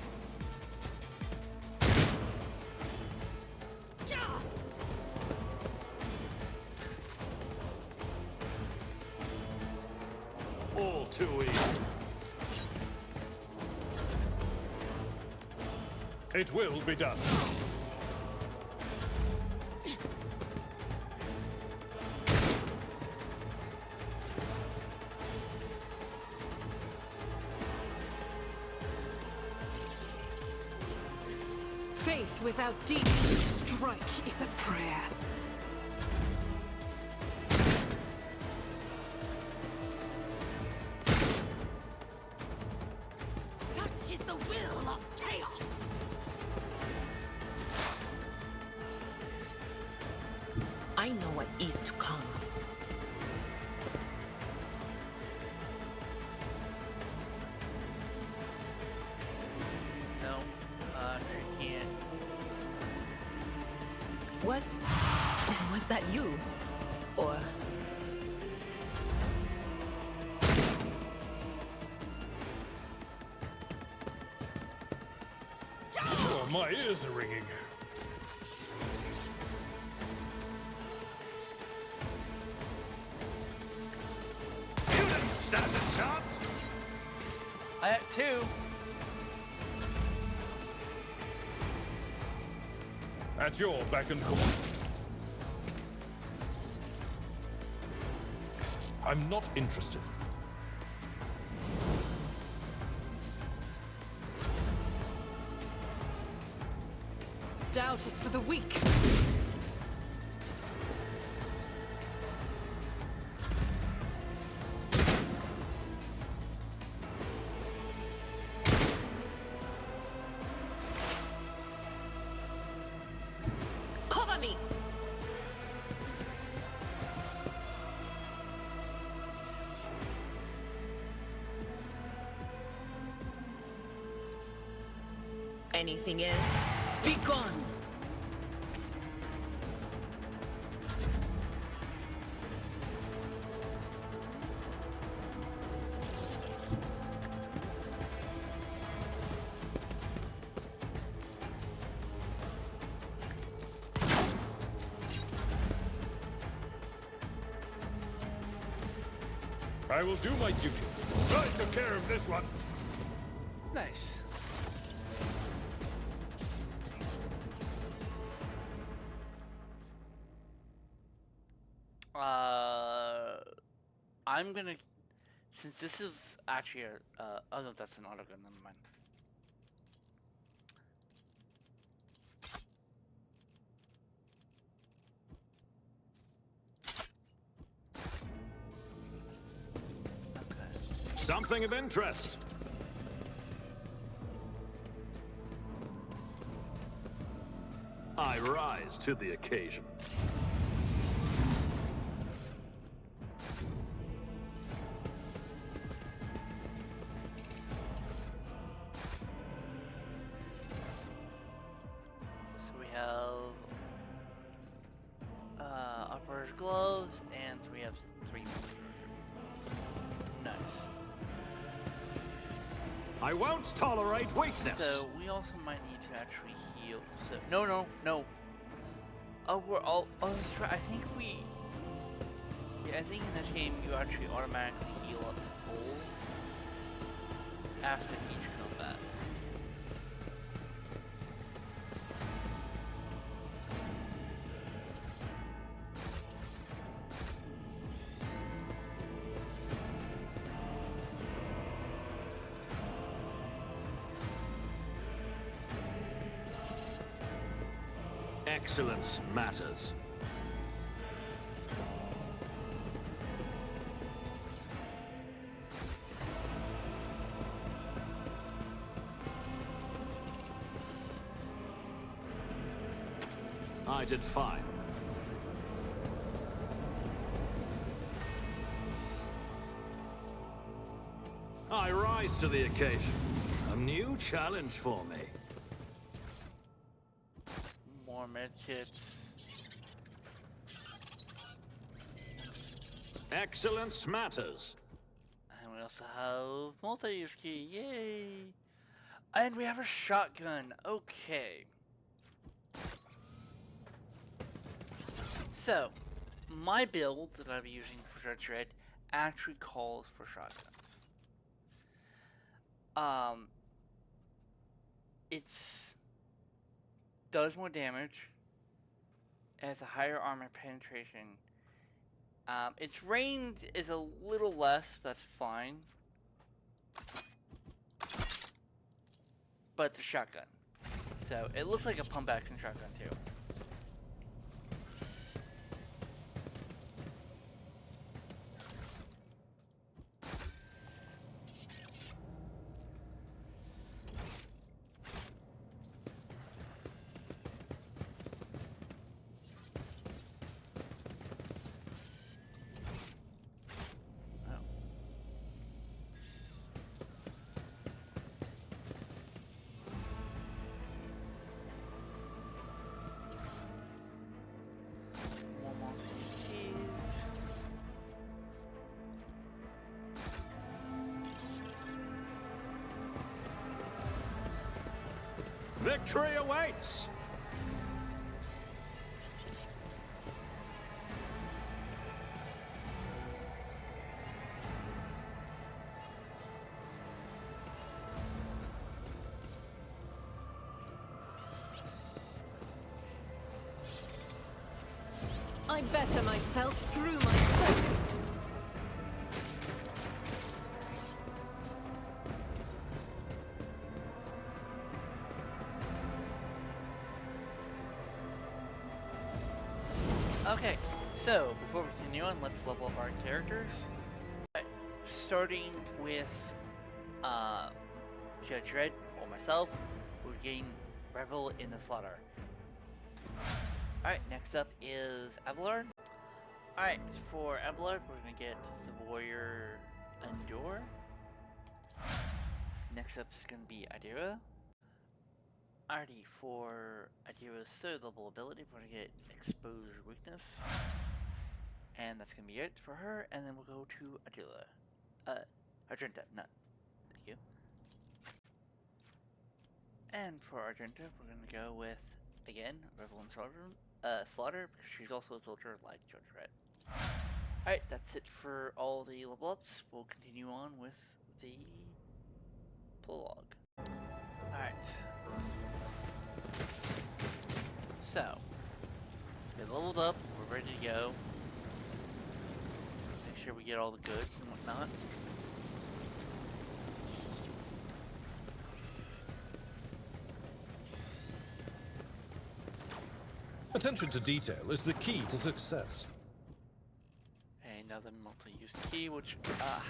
All too easy. It will be done. Faith without deeds to strike is a prayer. Such is the will of chaos! I know what is to come. No, she can't. Was that you? Or... Oh, my ears are ringing. You didn't stand a chance. I have two. At your beck and call. I'm not interested. Doubt is for the weak. Cover me! Anything else? Be gone! I will do my duty. I took care of this one. Nice. I'm gonna, since this is actually a, oh no, that's an autogun, never mind. something of interest. I rise to the occasion. So we have Operator's Gloves, and we have 3 more. Nice. I won't tolerate weakness. So we also might need to actually heal. So no. Oh, we're all. Oh, that's right. I think we. Yeah, I think in this game you actually automatically heal up to full after each combat. Excellence matters. I did fine. I rise to the occasion. A new challenge for me. More medkits. Excellence matters. And we also have multi-use key. Yay! And we have a shotgun. Okay. So, my build that I'll be using for Judge Dredd actually calls for shotguns. It's does more damage, it has a higher armor penetration. Its range is a little less, but that's fine. But it's a shotgun, so it looks like a pump action shotgun too. Victory awaits! I better myself through my service. Okay, so before we continue on, let's level up our characters. Right, starting with Judge Dredd or myself, we're getting Revel in the Slaughter. Alright, next up is Abelard. Alright, for Abelard, we're gonna get the Warrior Endure. Next up is gonna be Adira. Alrighty, for Adira's 3rd level ability, we're gonna get Expose Weakness. And that's gonna be it for her, and then we'll go to Adira. Argenta, not. Thank you. And for Argenta, we're gonna go with, again, Revel and Slaughter, because she's also a soldier like Judge Dredd. Alright, that's it for all the level ups. We'll continue on with the Prologue. Alright. So, we're leveled up, we're ready to go. Make sure we get all the goods and whatnot. Attention to detail is the key to success. And Another multi-use key, which,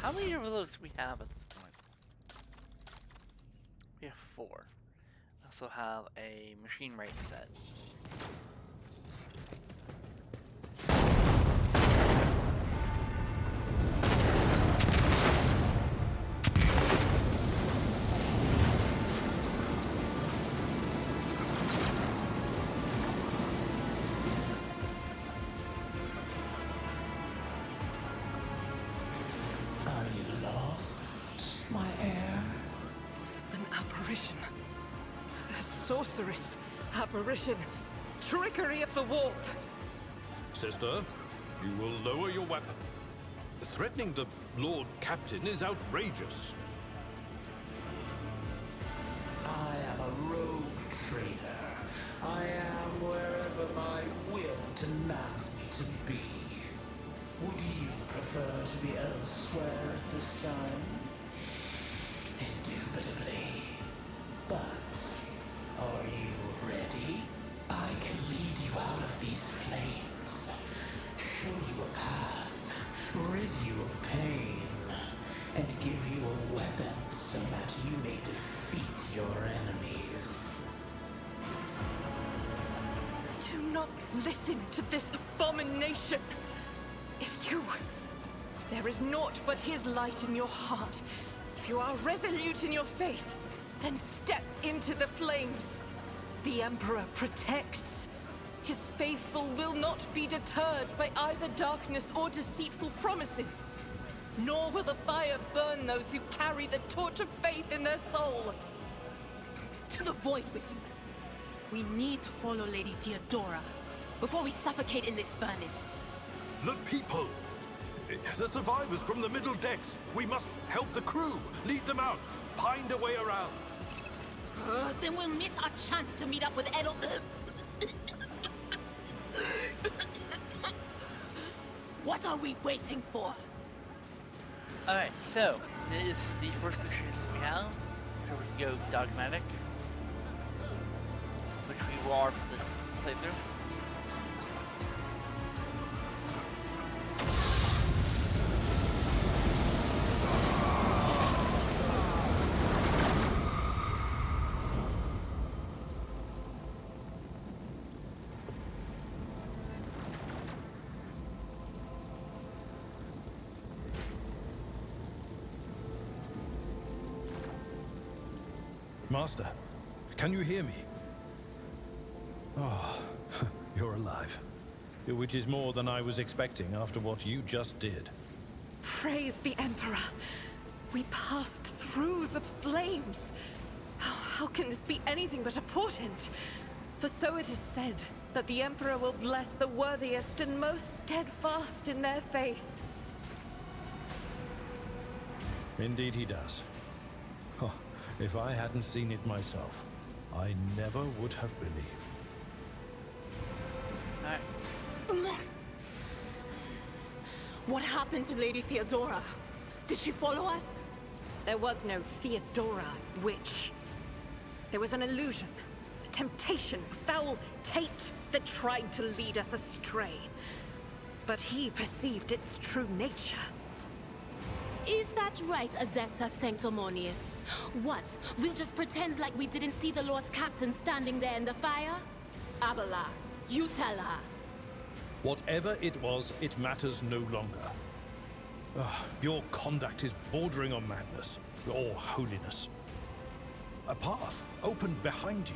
how many of those do we have at this point? We have 4. We also have a machine rate set. Sorceress, apparition, trickery of the warp. Sister, you will lower your weapon. Threatening the Lord Captain is outrageous. I am a rogue trader. I am wherever my will demands me to be. Would you prefer to be elsewhere at this time? Indubitably. But are you ready? I can lead you out of these flames, show you a path, rid you of pain, and give you a weapon so that you may defeat your enemies. Do not listen to this abomination. If there is naught but his light in your heart, if you are resolute in your faith, then step into the flames. The Emperor protects. His faithful will not be deterred by either darkness or deceitful promises. Nor will the fire burn those who carry the torch of faith in their soul. To the void with you. We need to follow Lady Theodora before we suffocate in this furnace. The people! The survivors from the middle decks! We must help the crew! Lead them out! Find a way around! Then we'll miss our chance to meet up with Edel. What are we waiting for? Alright, so, this is the first decision we have. So we can go dogmatic, which we are for this playthrough. Master, can you hear me? Oh, you're alive. Which is more than I was expecting after what you just did. Praise the Emperor. We passed through the flames. How can this be anything but a portent? For so it is said that the Emperor will bless the worthiest and most steadfast in their faith. Indeed he does. Oh, if I hadn't seen it myself, I never would have believed. What happened to Lady Theodora? Did she follow us? There was no Theodora, witch. There was an illusion, a temptation, a foul taint that tried to lead us astray. But he perceived its true nature. Is that right, Adepta Sanctimonious? What? We'll just pretend like we didn't see the Lord's Captain standing there in the fire? Abela, you tell her. Whatever it was, it matters no longer. Your conduct is bordering on madness, or holiness. A path opened behind you,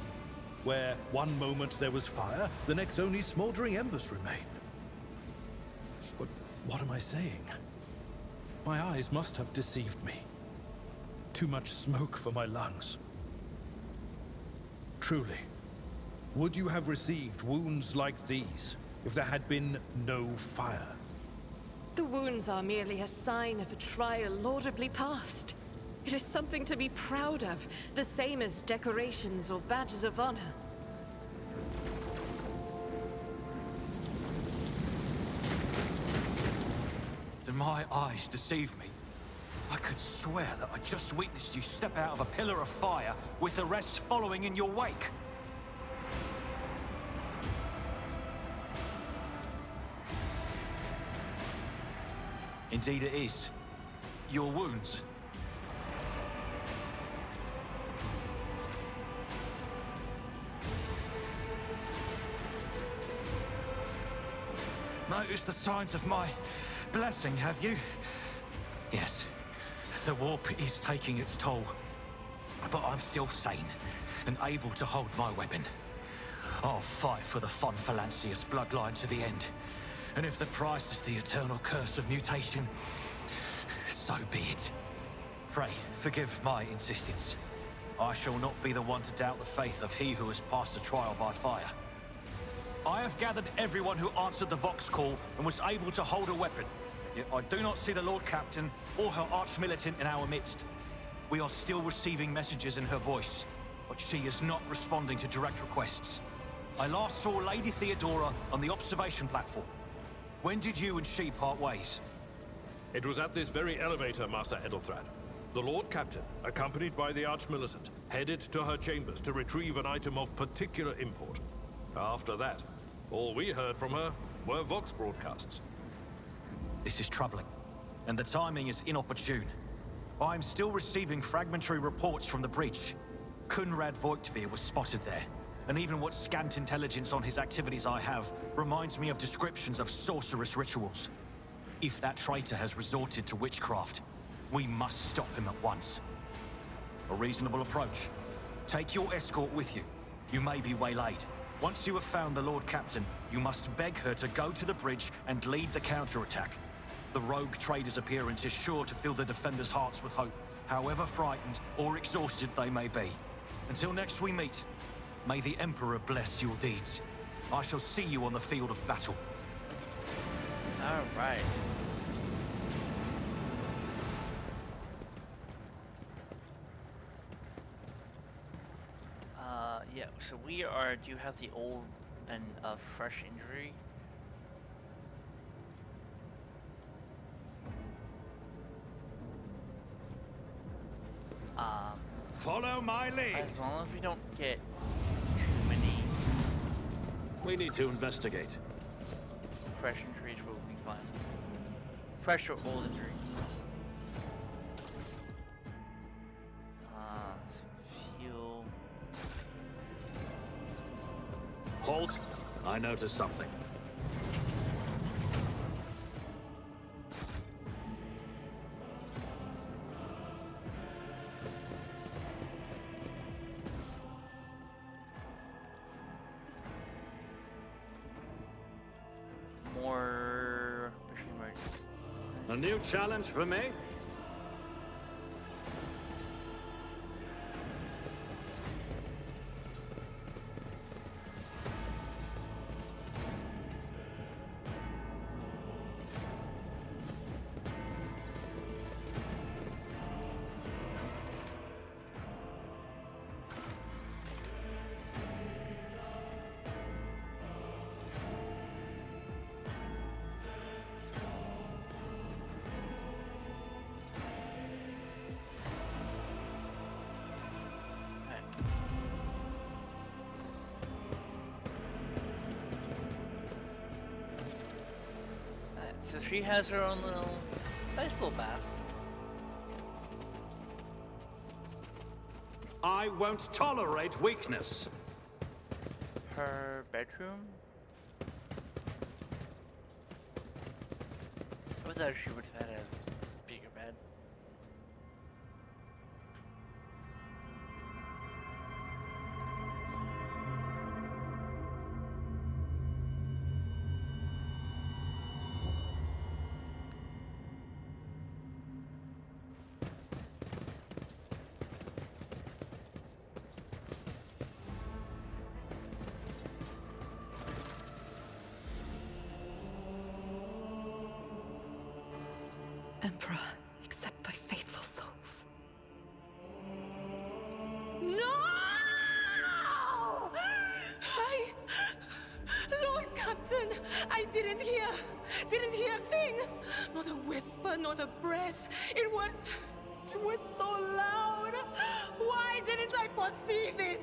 where one moment there was fire, the next only smoldering embers remain. But what am I saying? My eyes must have deceived me. Too much smoke for my lungs. Truly, would you have received wounds like these if there had been no fire? The wounds are merely a sign of a trial laudably passed. It is something to be proud of, the same as decorations or badges of honor. Did my eyes deceive me? I could swear that I just witnessed you step out of a pillar of fire with the rest following in your wake. Indeed it is. Your wounds. Noticed the signs of my blessing, have you? Yes. The warp is taking its toll. But I'm still sane and able to hold my weapon. I'll fight for the Von Valancius bloodline to the end. And if the price is the eternal curse of mutation, so be it. Pray, forgive my insistence. I shall not be the one to doubt the faith of he who has passed the trial by fire. I have gathered everyone who answered the Vox call and was able to hold a weapon. Yet I do not see the Lord Captain or her arch-militant in our midst. We are still receiving messages in her voice, but she is not responding to direct requests. I last saw Lady Theodora on the observation platform. When did you and she part ways? It was at this very elevator, Master Edelthrad. The Lord Captain, accompanied by the Arch-Militant, headed to her chambers to retrieve an item of particular import. After that, all we heard from her were Vox broadcasts. This is troubling, and the timing is inopportune. I am still receiving fragmentary reports from the breach. Kunrad Voigtvir was spotted there, and even what scant intelligence on his activities I have reminds me of descriptions of sorcerous rituals. If that traitor has resorted to witchcraft, we must stop him at once. A reasonable approach. Take your escort with you. You may be waylaid. Once you have found the Lord Captain, you must beg her to go to the bridge and lead the counterattack. The Rogue Trader's appearance is sure to fill the defenders' hearts with hope, however frightened or exhausted they may be. Until next we meet, may the Emperor bless your deeds. I shall see you on the field of battle. All right. Yeah, so we are, do you have the old and fresh injury? Follow my lead. As long as we don't get too many. We need to investigate. Fresh injuries will be fine. Fresh or old injury. Some fuel. Halt! I noticed something. More machinery. A new challenge for me? So she has her own nice little bath. I won't tolerate weakness. Her bedroom? I thought she would have had a bigger bed. Emperor, accept thy faithful souls. No! Lord Captain, I didn't hear a thing. Not a whisper, not a breath. It was so loud. Why didn't I foresee this?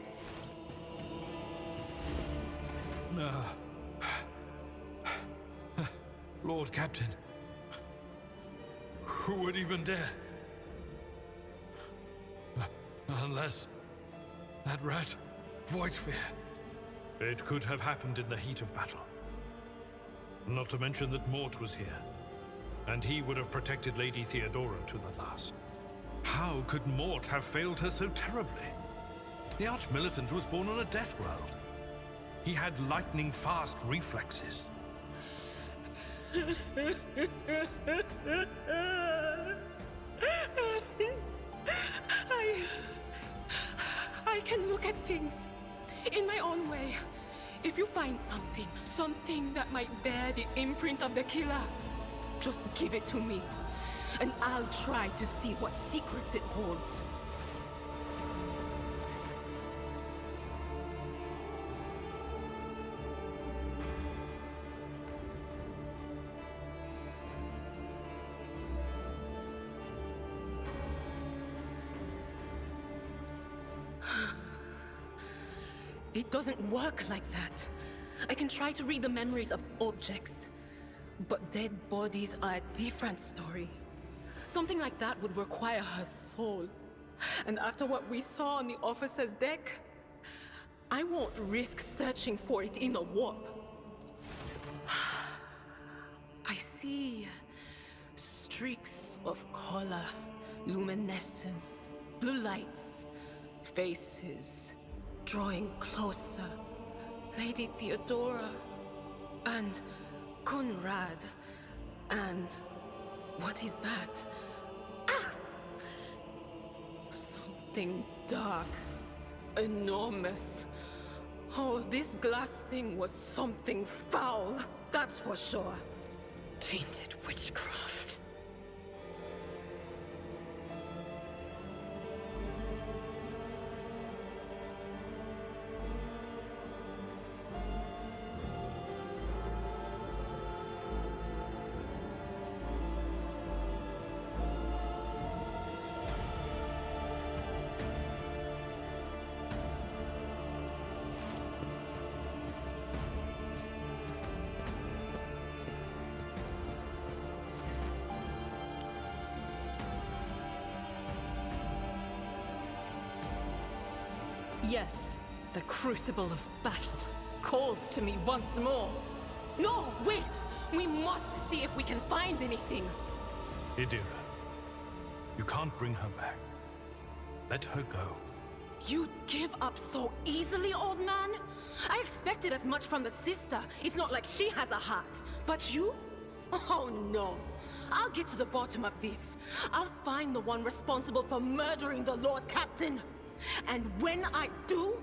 Lord Captain. Who would even dare? Unless that rat, Voidsphere. It could have happened in the heat of battle. Not to mention that Mort was here, and he would have protected Lady Theodora to the last. How could Mort have failed her so terribly? The Arch-Militant was born on a death world. He had lightning-fast reflexes. I can look at things in my own way. If you find something that might bear the imprint of the killer, just give it to me, and I'll try to see what secrets it holds. It doesn't work like that. I can try to read the memories of objects, but dead bodies are a different story. Something like that would require her soul. And after what we saw on the officer's deck, I won't risk searching for it in the warp. I see streaks of color, luminescence, blue lights, faces, drawing closer. Lady Theodora, and Conrad, and what is that? Ah! Something dark, enormous. Oh, this glass thing was something foul, that's for sure. Tainted witchcraft. Yes, the crucible of battle calls to me once more. No, wait! We must see if we can find anything. Idira, you can't bring her back. Let her go. You'd give up so easily, old man? I expected as much from the sister. It's not like she has a heart. But you? Oh no. I'll get to the bottom of this. I'll find the one responsible for murdering the Lord Captain. And when I do,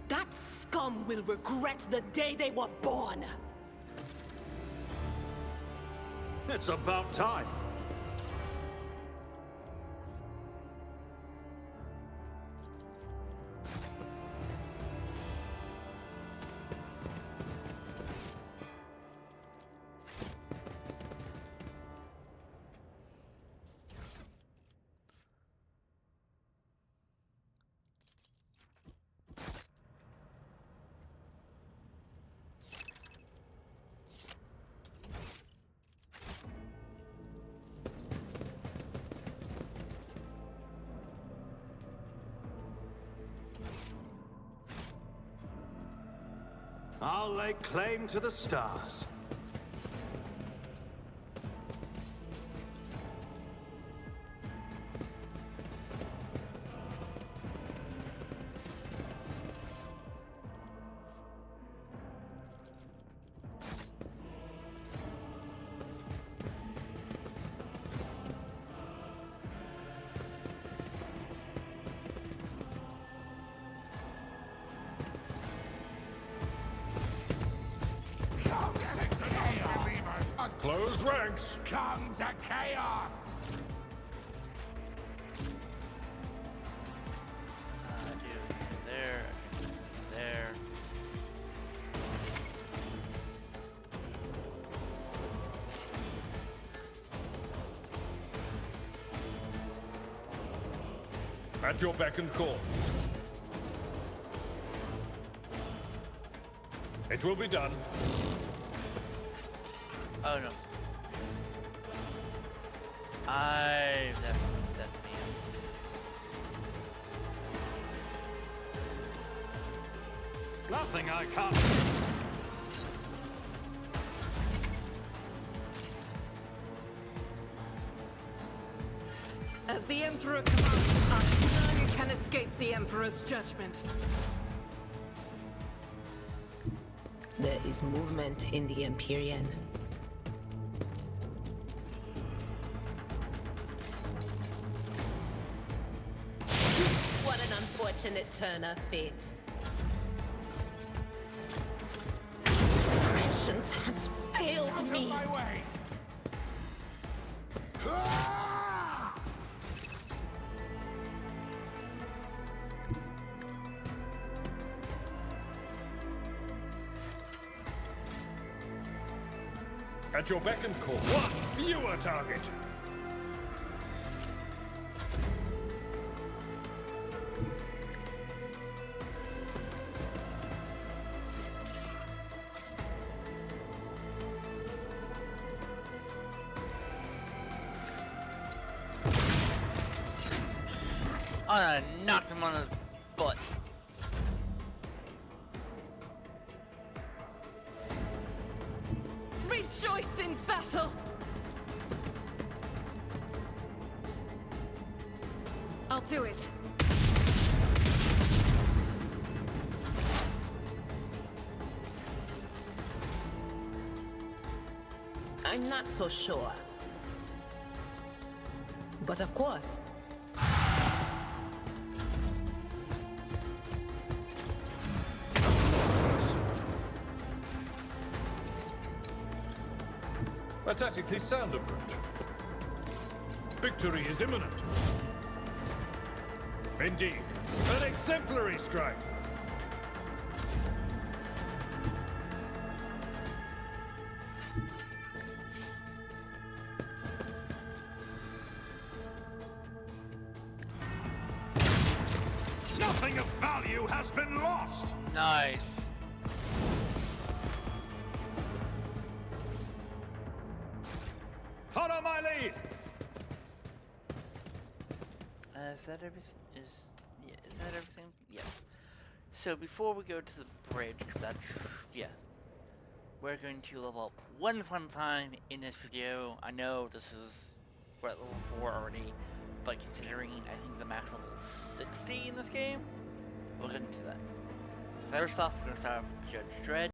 that scum will regret the day they were born. It's about time. I'll lay claim to the stars. Close ranks! Come to chaos! There. At your beck and call. It will be done. Oh no. I definitely am. Nothing I can't. As the Emperor commands us, none can escape the Emperor's judgment. There is movement in the Empyrean. What an unfortunate turn of fate. Patience has failed me. My way. At your beck and call. One fewer target. I knocked him on his butt. Rejoice in battle! I'll do it. I'm not so sure. But of course. A tactically sound approach. Victory is imminent. Indeed, an exemplary strike. Nothing of value has been lost. Nice. Follow my lead. Is that everything? Is that everything? Yes. So before we go to the bridge, because that's we're going to level up one fun time in this video. I know this is we're at level 4 already, but considering I think the max level is 60 in this game, we'll get into that. First off, we're gonna start off with Judge Dredd.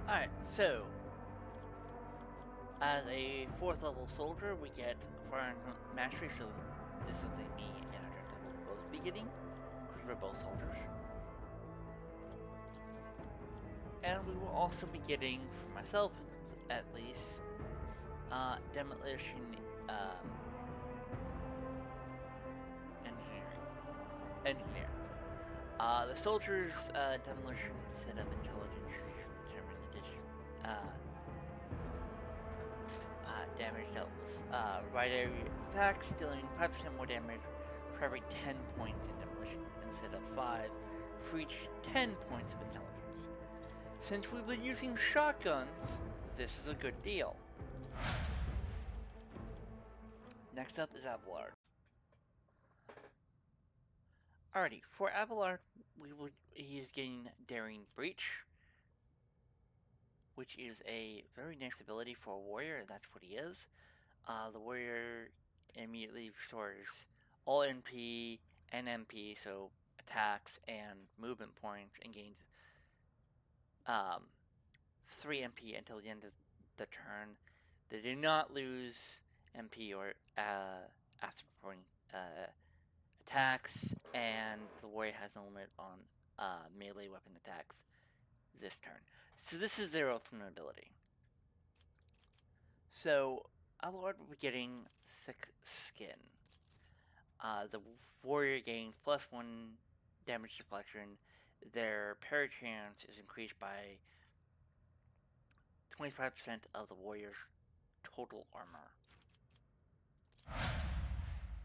Alright, so as a 4th level soldier, we get Firearm Mastery, so this is something me and Director will both be getting, because we're both soldiers. And we will also be getting, for myself at least, Demolition Engineer. The soldiers' Demolition set of intelligence determine addition, damage dealt with. Right area attacks, dealing 5% more damage for every 10 points in demolition instead of 5 for each 10 points of intelligence. Since we've been using shotguns, this is a good deal. Next up is Abelard. Alrighty, for Abelard, he is getting Daring Breach, which is a very nice ability for a warrior, and that's what he is. The warrior immediately restores all NP and MP, so attacks and movement points, and gains 3 MP until the end of the turn. They do not lose MP or after performing attacks, and the warrior has no limit on melee weapon attacks this turn. So this is their ultimate ability. So Abelard will be getting Thick Skin. The warrior gains +1 damage deflection. Their parry chance is increased by 25% of the warrior's total armor.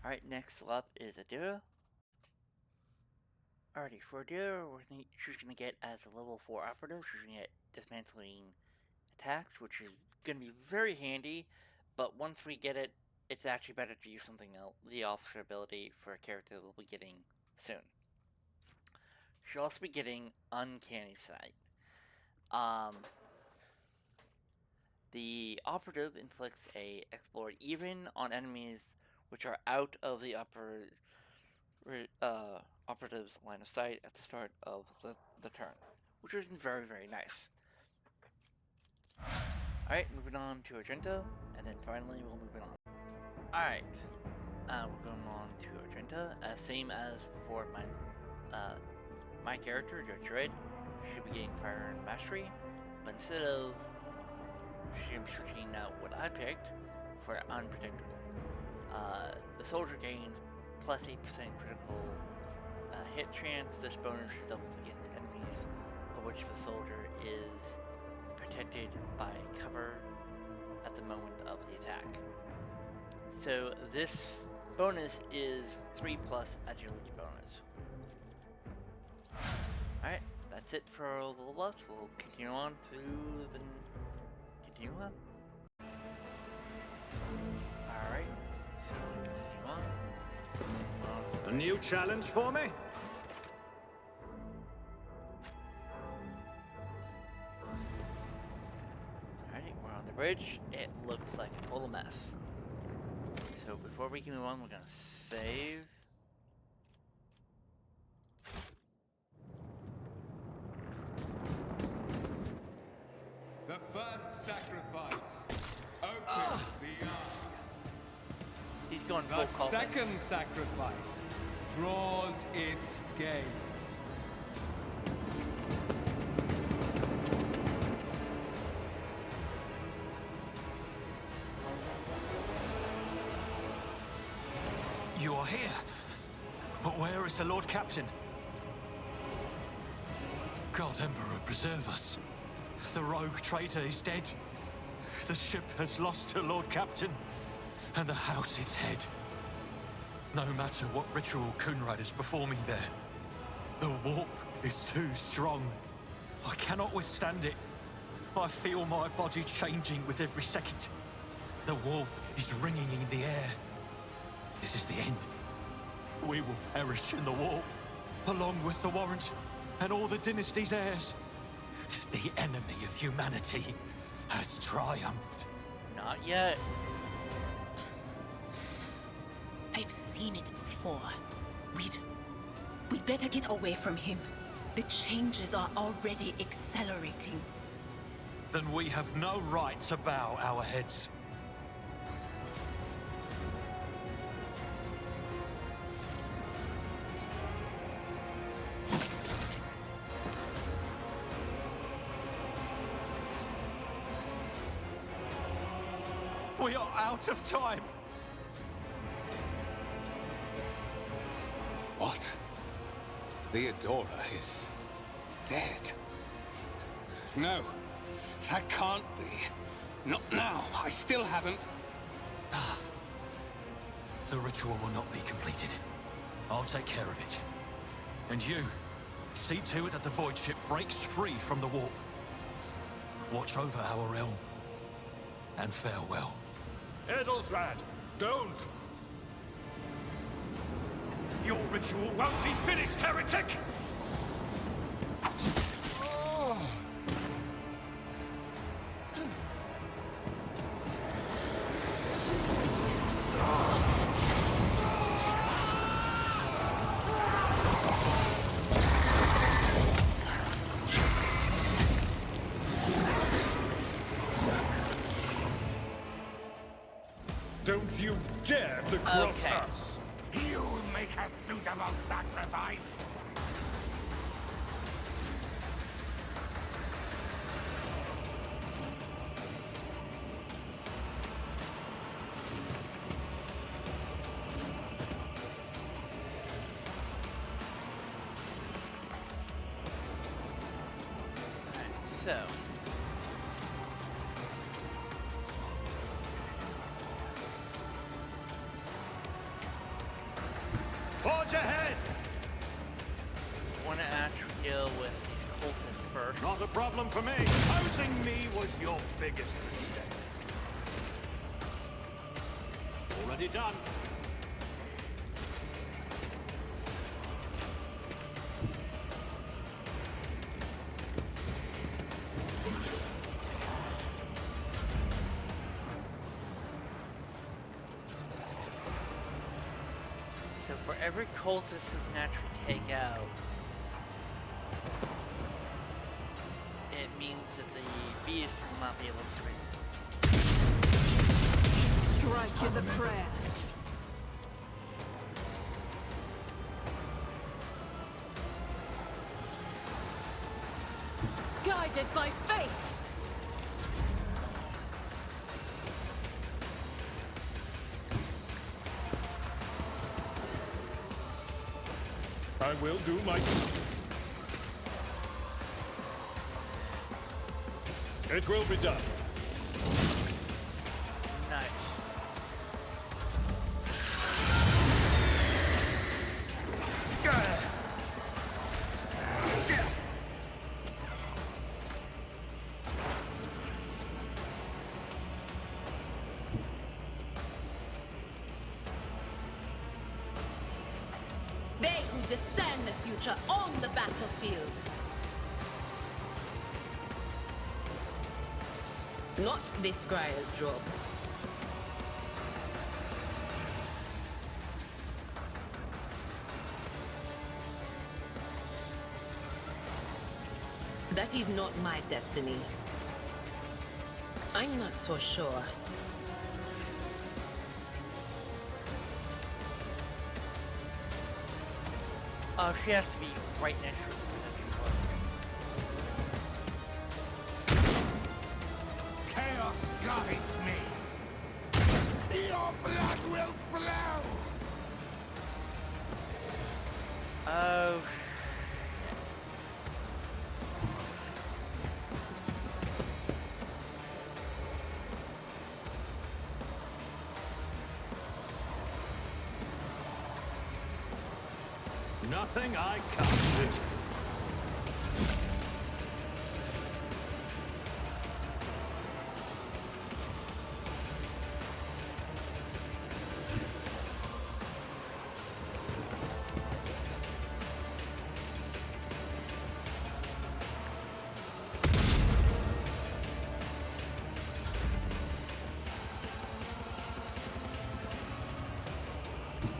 Alright, next up is Adira. Alrighty, for Adira, she's going to get as a level 4 operative, she's going to get Dismantling Attacks, which is going to be very handy, but once we get it, it's actually better to use something else, the officer ability for a character that we'll be getting soon. She'll also be getting Uncanny Sight. The operative inflicts a exploit even on enemies which are out of the operative's line of sight at the start of the turn, which is very, very nice. Alright, moving on to Argenta, and then finally we'll move it on. Alright, we're going on to Argenta, same as for my character, Judge Red. Should be getting Fire and Mastery, but instead of should be switching out what I picked for Unpredictable. The soldier gains plus 8% critical hit chance. This bonus doubles against enemies of which the soldier is protected by cover at the moment of the attack. So this bonus is 3+ agility bonus. Alright, that's it for all the level ups. We'll continue on to the... Continue on? Alright, so we continue on. A new challenge for me? Alright, we're on the bridge. It looks like a total mess. So before we can move on, we're gonna save. The first sacrifice opens the eye. He's going full The compass. second sacrifice draws its gaze. You are here. But where is the Lord Captain? God Emperor, preserve us. The Rogue Trader is dead. The ship has lost her Lord Captain, and the house its head. No matter what ritual Kunrad is performing there, the warp is too strong. I cannot withstand it. I feel my body changing with every second. The warp is ringing in the air. This is the end. We will perish in the warp, along with the Warrant and all the dynasty's heirs. The enemy of humanity has triumphed. Not yet. I've seen it before. We'd better get away from him. The changes are already accelerating. Then we have no right to bow our heads. We are out of time! What? Theodora is dead. No, that can't be. Not now. I still haven't. The ritual will not be completed. I'll take care of it. And you, see to it that the Void Ship breaks free from the warp. Watch over our realm. And farewell. Edelsrad, don't! Your ritual won't be finished, heretic! Don't you dare to cross us! You make a suitable sacrifice! So. Forge ahead! Want to actually deal with these cultists first. Not a problem for me. Opposing me was your biggest mistake. Already done. So for every cultist we can actually take out, it means that the beast will not be able to reach. Strike is a prayer. Guided by faith. I will do my duty. It will be done. Nice. They who discern the future on the battlefield. Not this Scryer's job. That is not my destiny. I'm not so sure. Oh, she has to be right next to her. Chaos guides me. Your blood will flow. Oh, Nothing I can't do.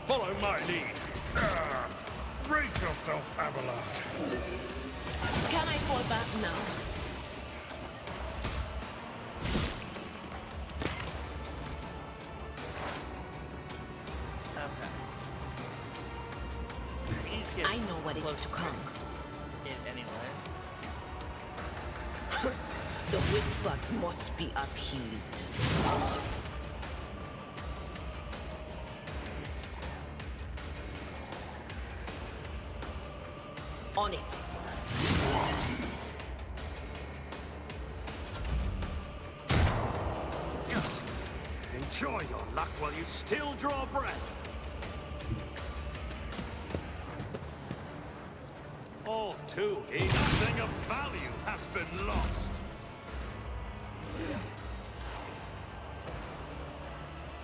Follow my lead. Brace yourself, Abelard. Can I fall back now? okay. I know what is to come. Anyway. The whispers must be appeased. On it. Enjoy your luck while you still draw breath. All too easy. Nothing of value has been lost.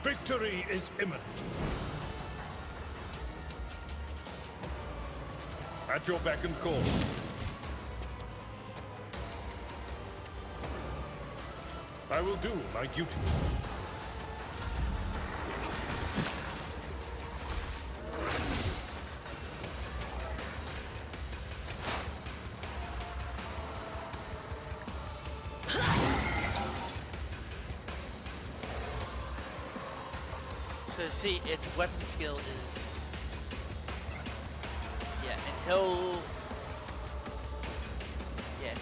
Victory is imminent. At your beck and call. I will do my duty. So see, its weapon skill is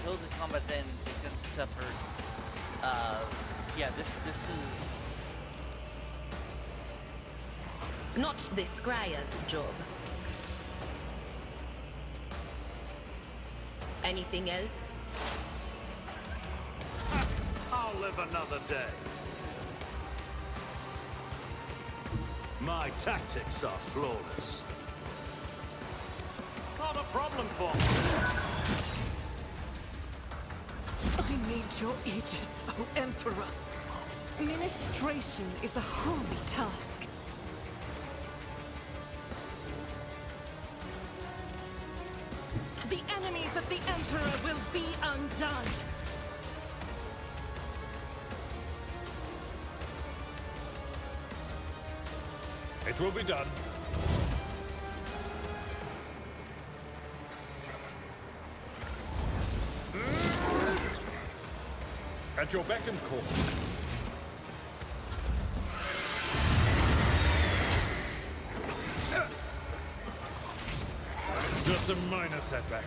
until the combat then it's gonna suffer. This is not the Scryer's job. Anything else? I'll live another day. My tactics are flawless. Not a problem for me. I need your aegis, O Emperor. Ministration is a holy task. wrath of the Emperor will be undone! It will be done. At your beck and call. Just a minor setback.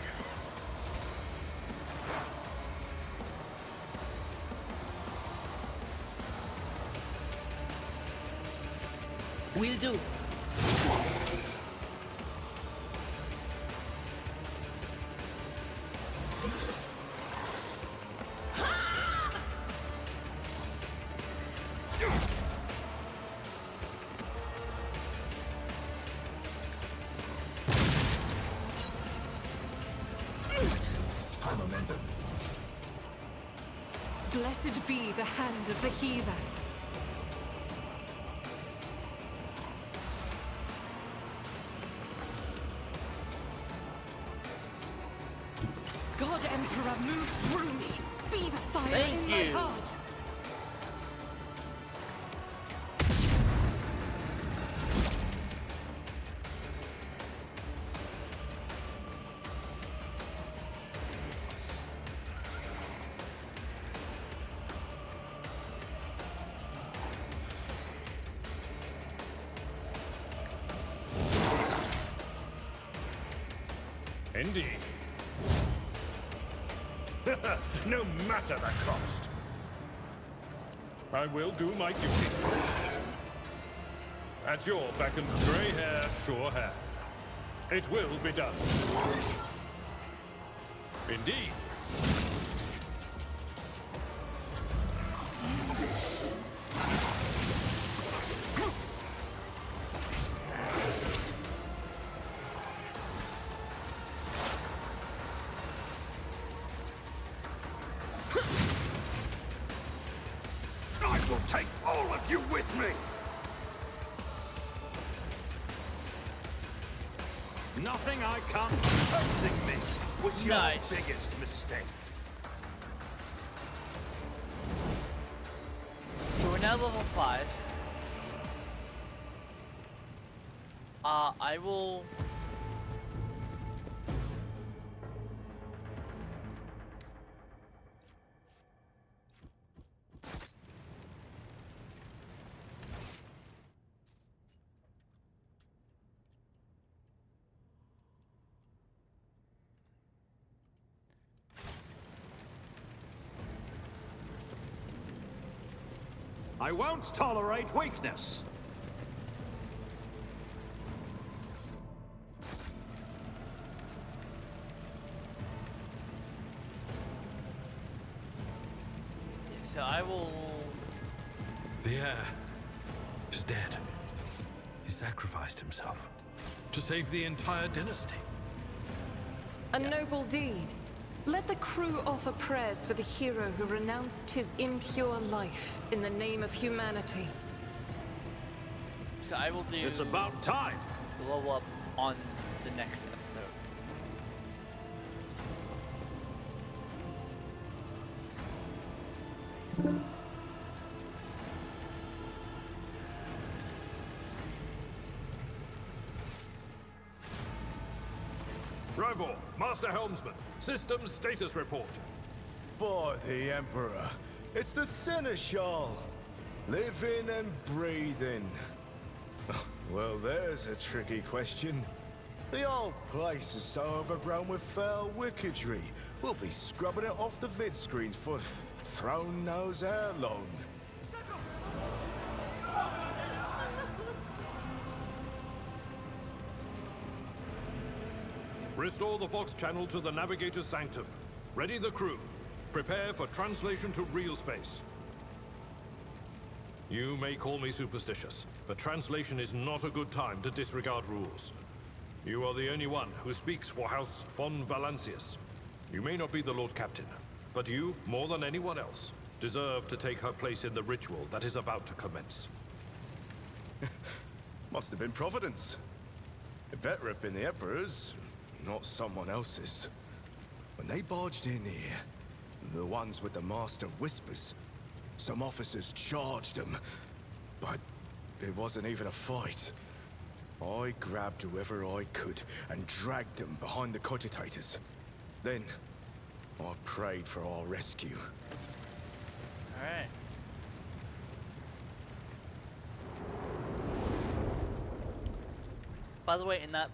Will do. Blessed be the hand of the heathen. God Emperor, move through me. Be the fire in my heart. Indeed. No matter the cost. I will do my duty. At your beck and grey hair, sure hair. It will be done. Indeed. I will take all of you with me! Nothing I can't opposing me was your biggest mistake. So we're now level 5. I will... I won't tolerate weakness. Yeah, so I will... The heir is dead. He sacrificed himself to save the entire dynasty. A noble deed. Let the crew offer prayers for the hero who renounced his impure life in the name of humanity. So I will do... It's about time! Level up on the next episode. Rivor, Master Helmsman, systems status report. By the Emperor, it's the Seneschal. Living and breathing. Well, there's a tricky question. The old place is so overgrown with foul wickedry, we'll be scrubbing it off the vid screens for throne knows how long. Restore the Vox channel to the Navigator's Sanctum. Ready the crew. Prepare for translation to real space. You may call me superstitious, but translation is not a good time to disregard rules. You are the only one who speaks for House von Valancius. You may not be the Lord Captain, but you, more than anyone else, deserve to take her place in the ritual that is about to commence. Must have been Providence. It better have been the Emperor's, not someone else's. When they barged in here, the ones with the Master of Whispers, some officers charged them, but it wasn't even a fight. I grabbed whoever I could and dragged them behind the cogitators. Then, I prayed for our rescue. Alright. By the way, in that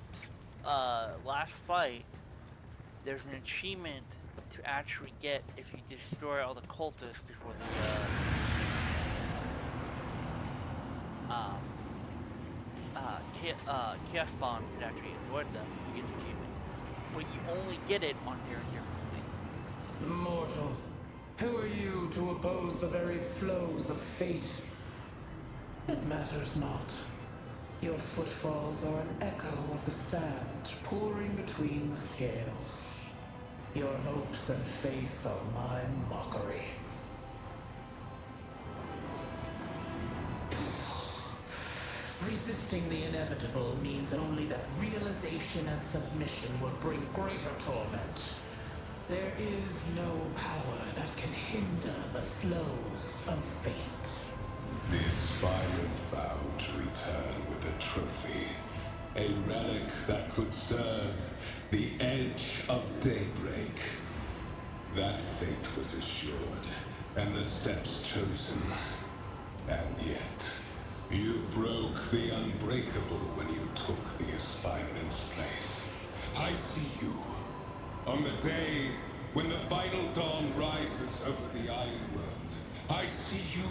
last fight, there's an achievement to actually get if you destroy all the cultists before the chaos spawn can actually avoid them. You get an achievement, but you only get it on their complete. Mortal, who are you to oppose the very flows of fate? It matters not. Your footfalls are an echo of the sand pouring between the scales. Your hopes and faith are my mockery. Resisting the inevitable means only that realization and submission will bring greater torment. There is no power that can hinder the flows of fate. The aspirant vowed to return with a trophy, a relic that could serve the edge of daybreak. That fate was assured, and the steps chosen. And yet, you broke the unbreakable when you took the aspirant's place. I see you. On the day when the final dawn rises over the Iron World, I see you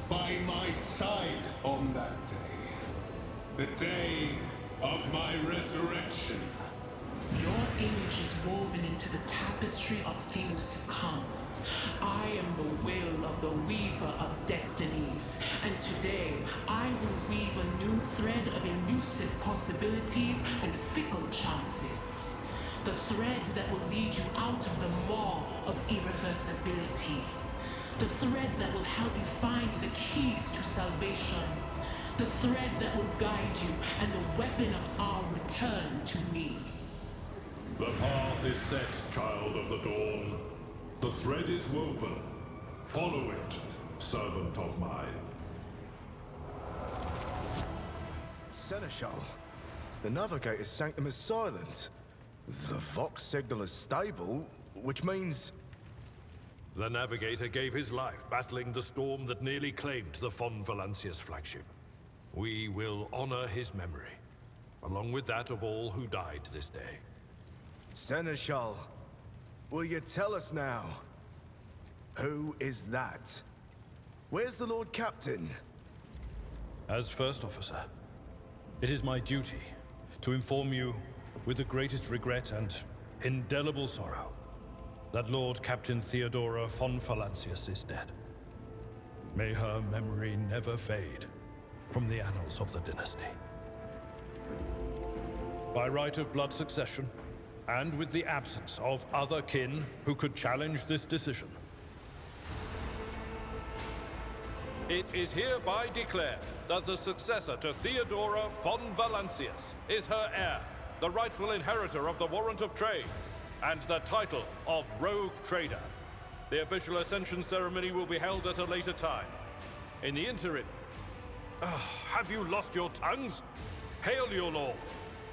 by my side on that day. The day of my resurrection. Your image is woven into the tapestry of things to come. I am the will of the weaver of destinies, and today I will weave a new thread of elusive possibilities and fickle chances. The thread that will lead you out of the maw of irreversibility. The thread that will help you find the keys to salvation. The thread that will guide you and the weapon of our return to me. The path is set, child of the dawn. The thread is woven. Follow it, servant of mine. Seneschal, the Navigator's sanctum is silent. The Vox signal is stable, which means... The Navigator gave his life battling the storm that nearly claimed the Von Valancius flagship. We will honor his memory, along with that of all who died this day. Seneschal, will you tell us now? Who is that? Where's the Lord Captain? As First Officer, it is my duty to inform you with the greatest regret and indelible sorrow that Lord Captain Theodora von Valancius is dead. May her memory never fade from the annals of the dynasty. By right of blood succession, and with the absence of other kin who could challenge this decision, it is hereby declared that the successor to Theodora von Valancius is her heir, the rightful inheritor of the warrant of trade, and the title of Rouge Trader. The official ascension ceremony will be held at a later time. In the interim, have you lost your tongues? Hail your lord.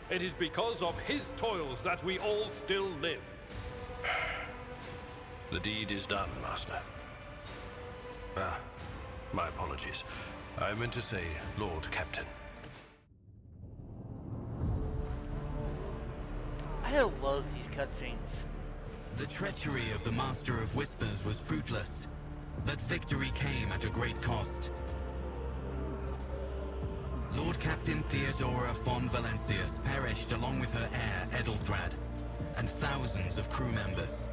It is because of his toils that we all still live. The deed is done, Master. My apologies. I meant to say Lord Captain. I love these cutscenes. The treachery of the Master of Whispers was fruitless, but victory came at a great cost. Lord Captain Theodora von Valancius perished along with her heir, Edelthrad, and thousands of crew members.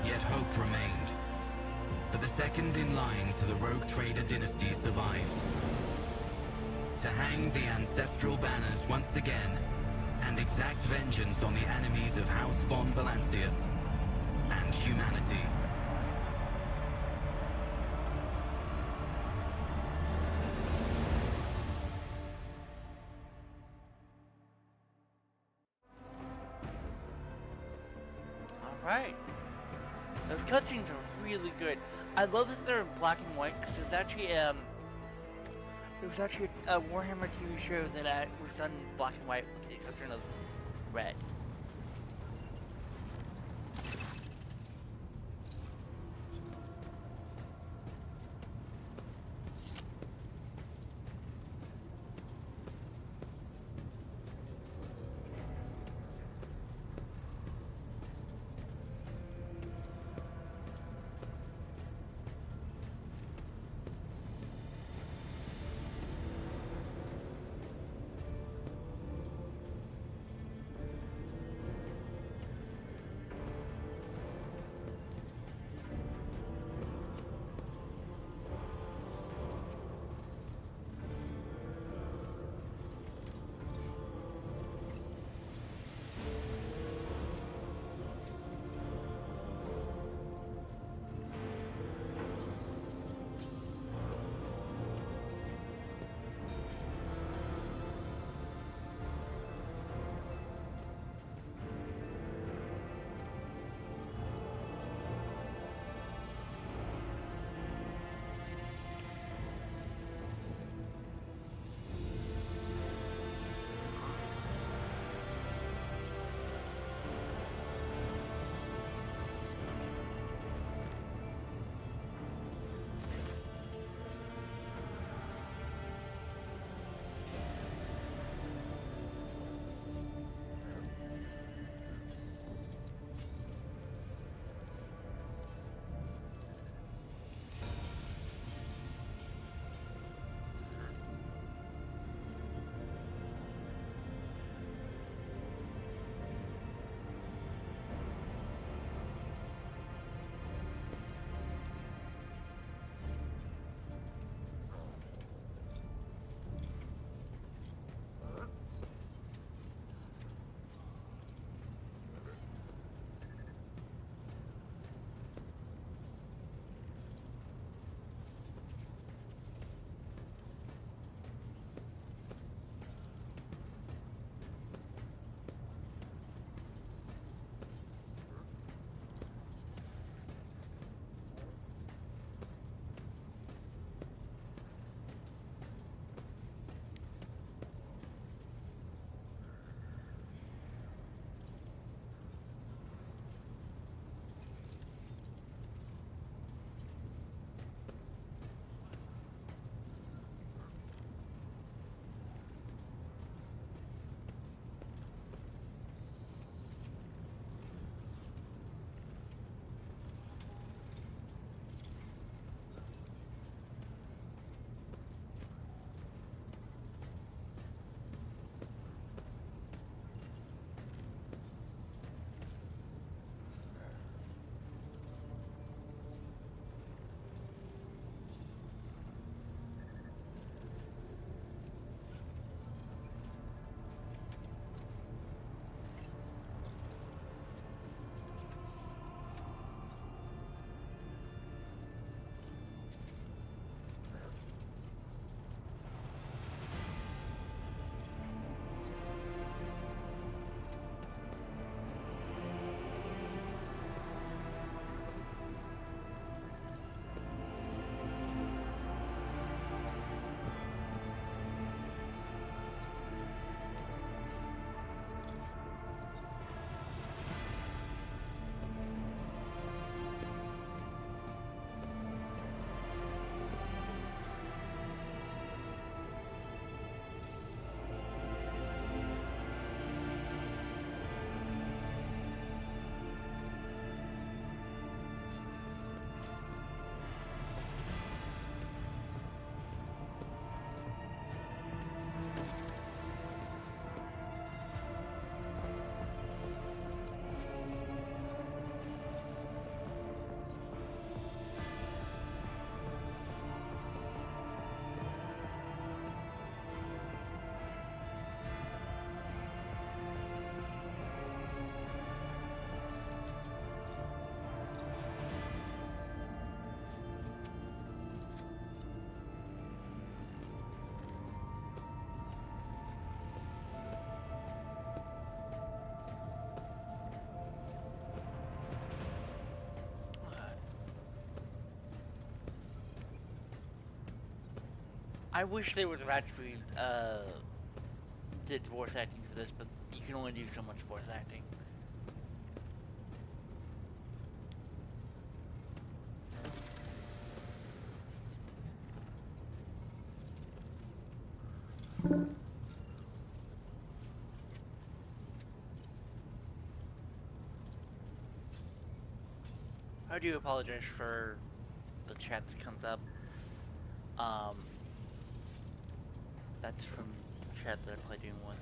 Yet hope remained, for the second in line to the Rogue Trader dynasty survived. To hang the ancestral banners once again, and exact vengeance on the enemies of House von Valancius and humanity. Right. Those cutscenes are really good. I love that they're in black and white because there's actually a Warhammer TV show that was done in black and white with the exception of red. I wish they would have actually did voice acting for this, but you can only do so much voice acting. I do apologize for the chat that comes up. That's from chat that I play Doom with.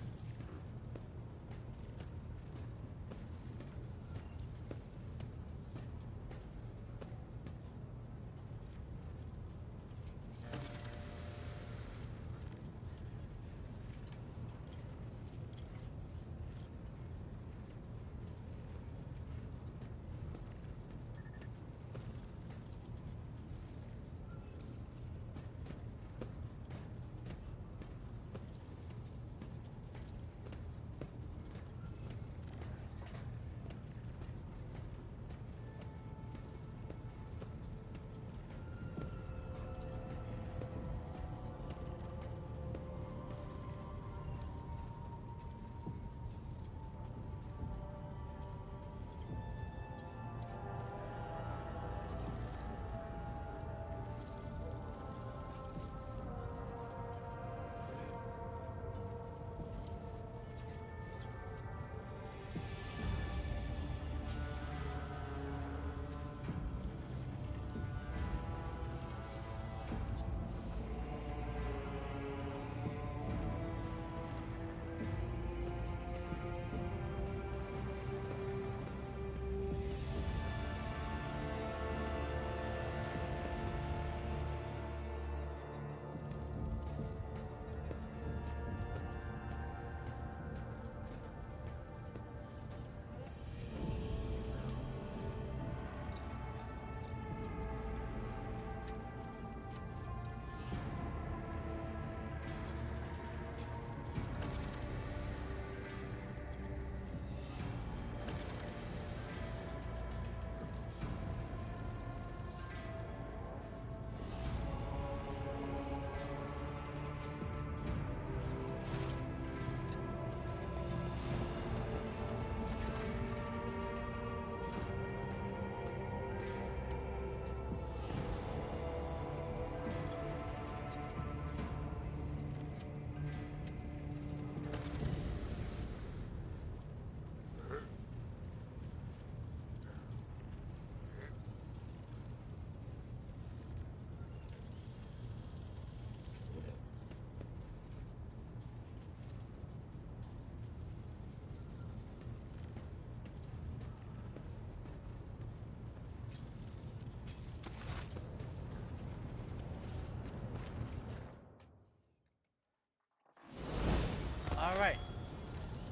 Alright,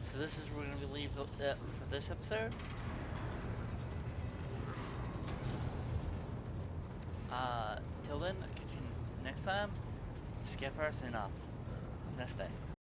so this is where we're going to leave for this episode. Till then, I'll catch you next time. Skipper, sign off. Have a nice day.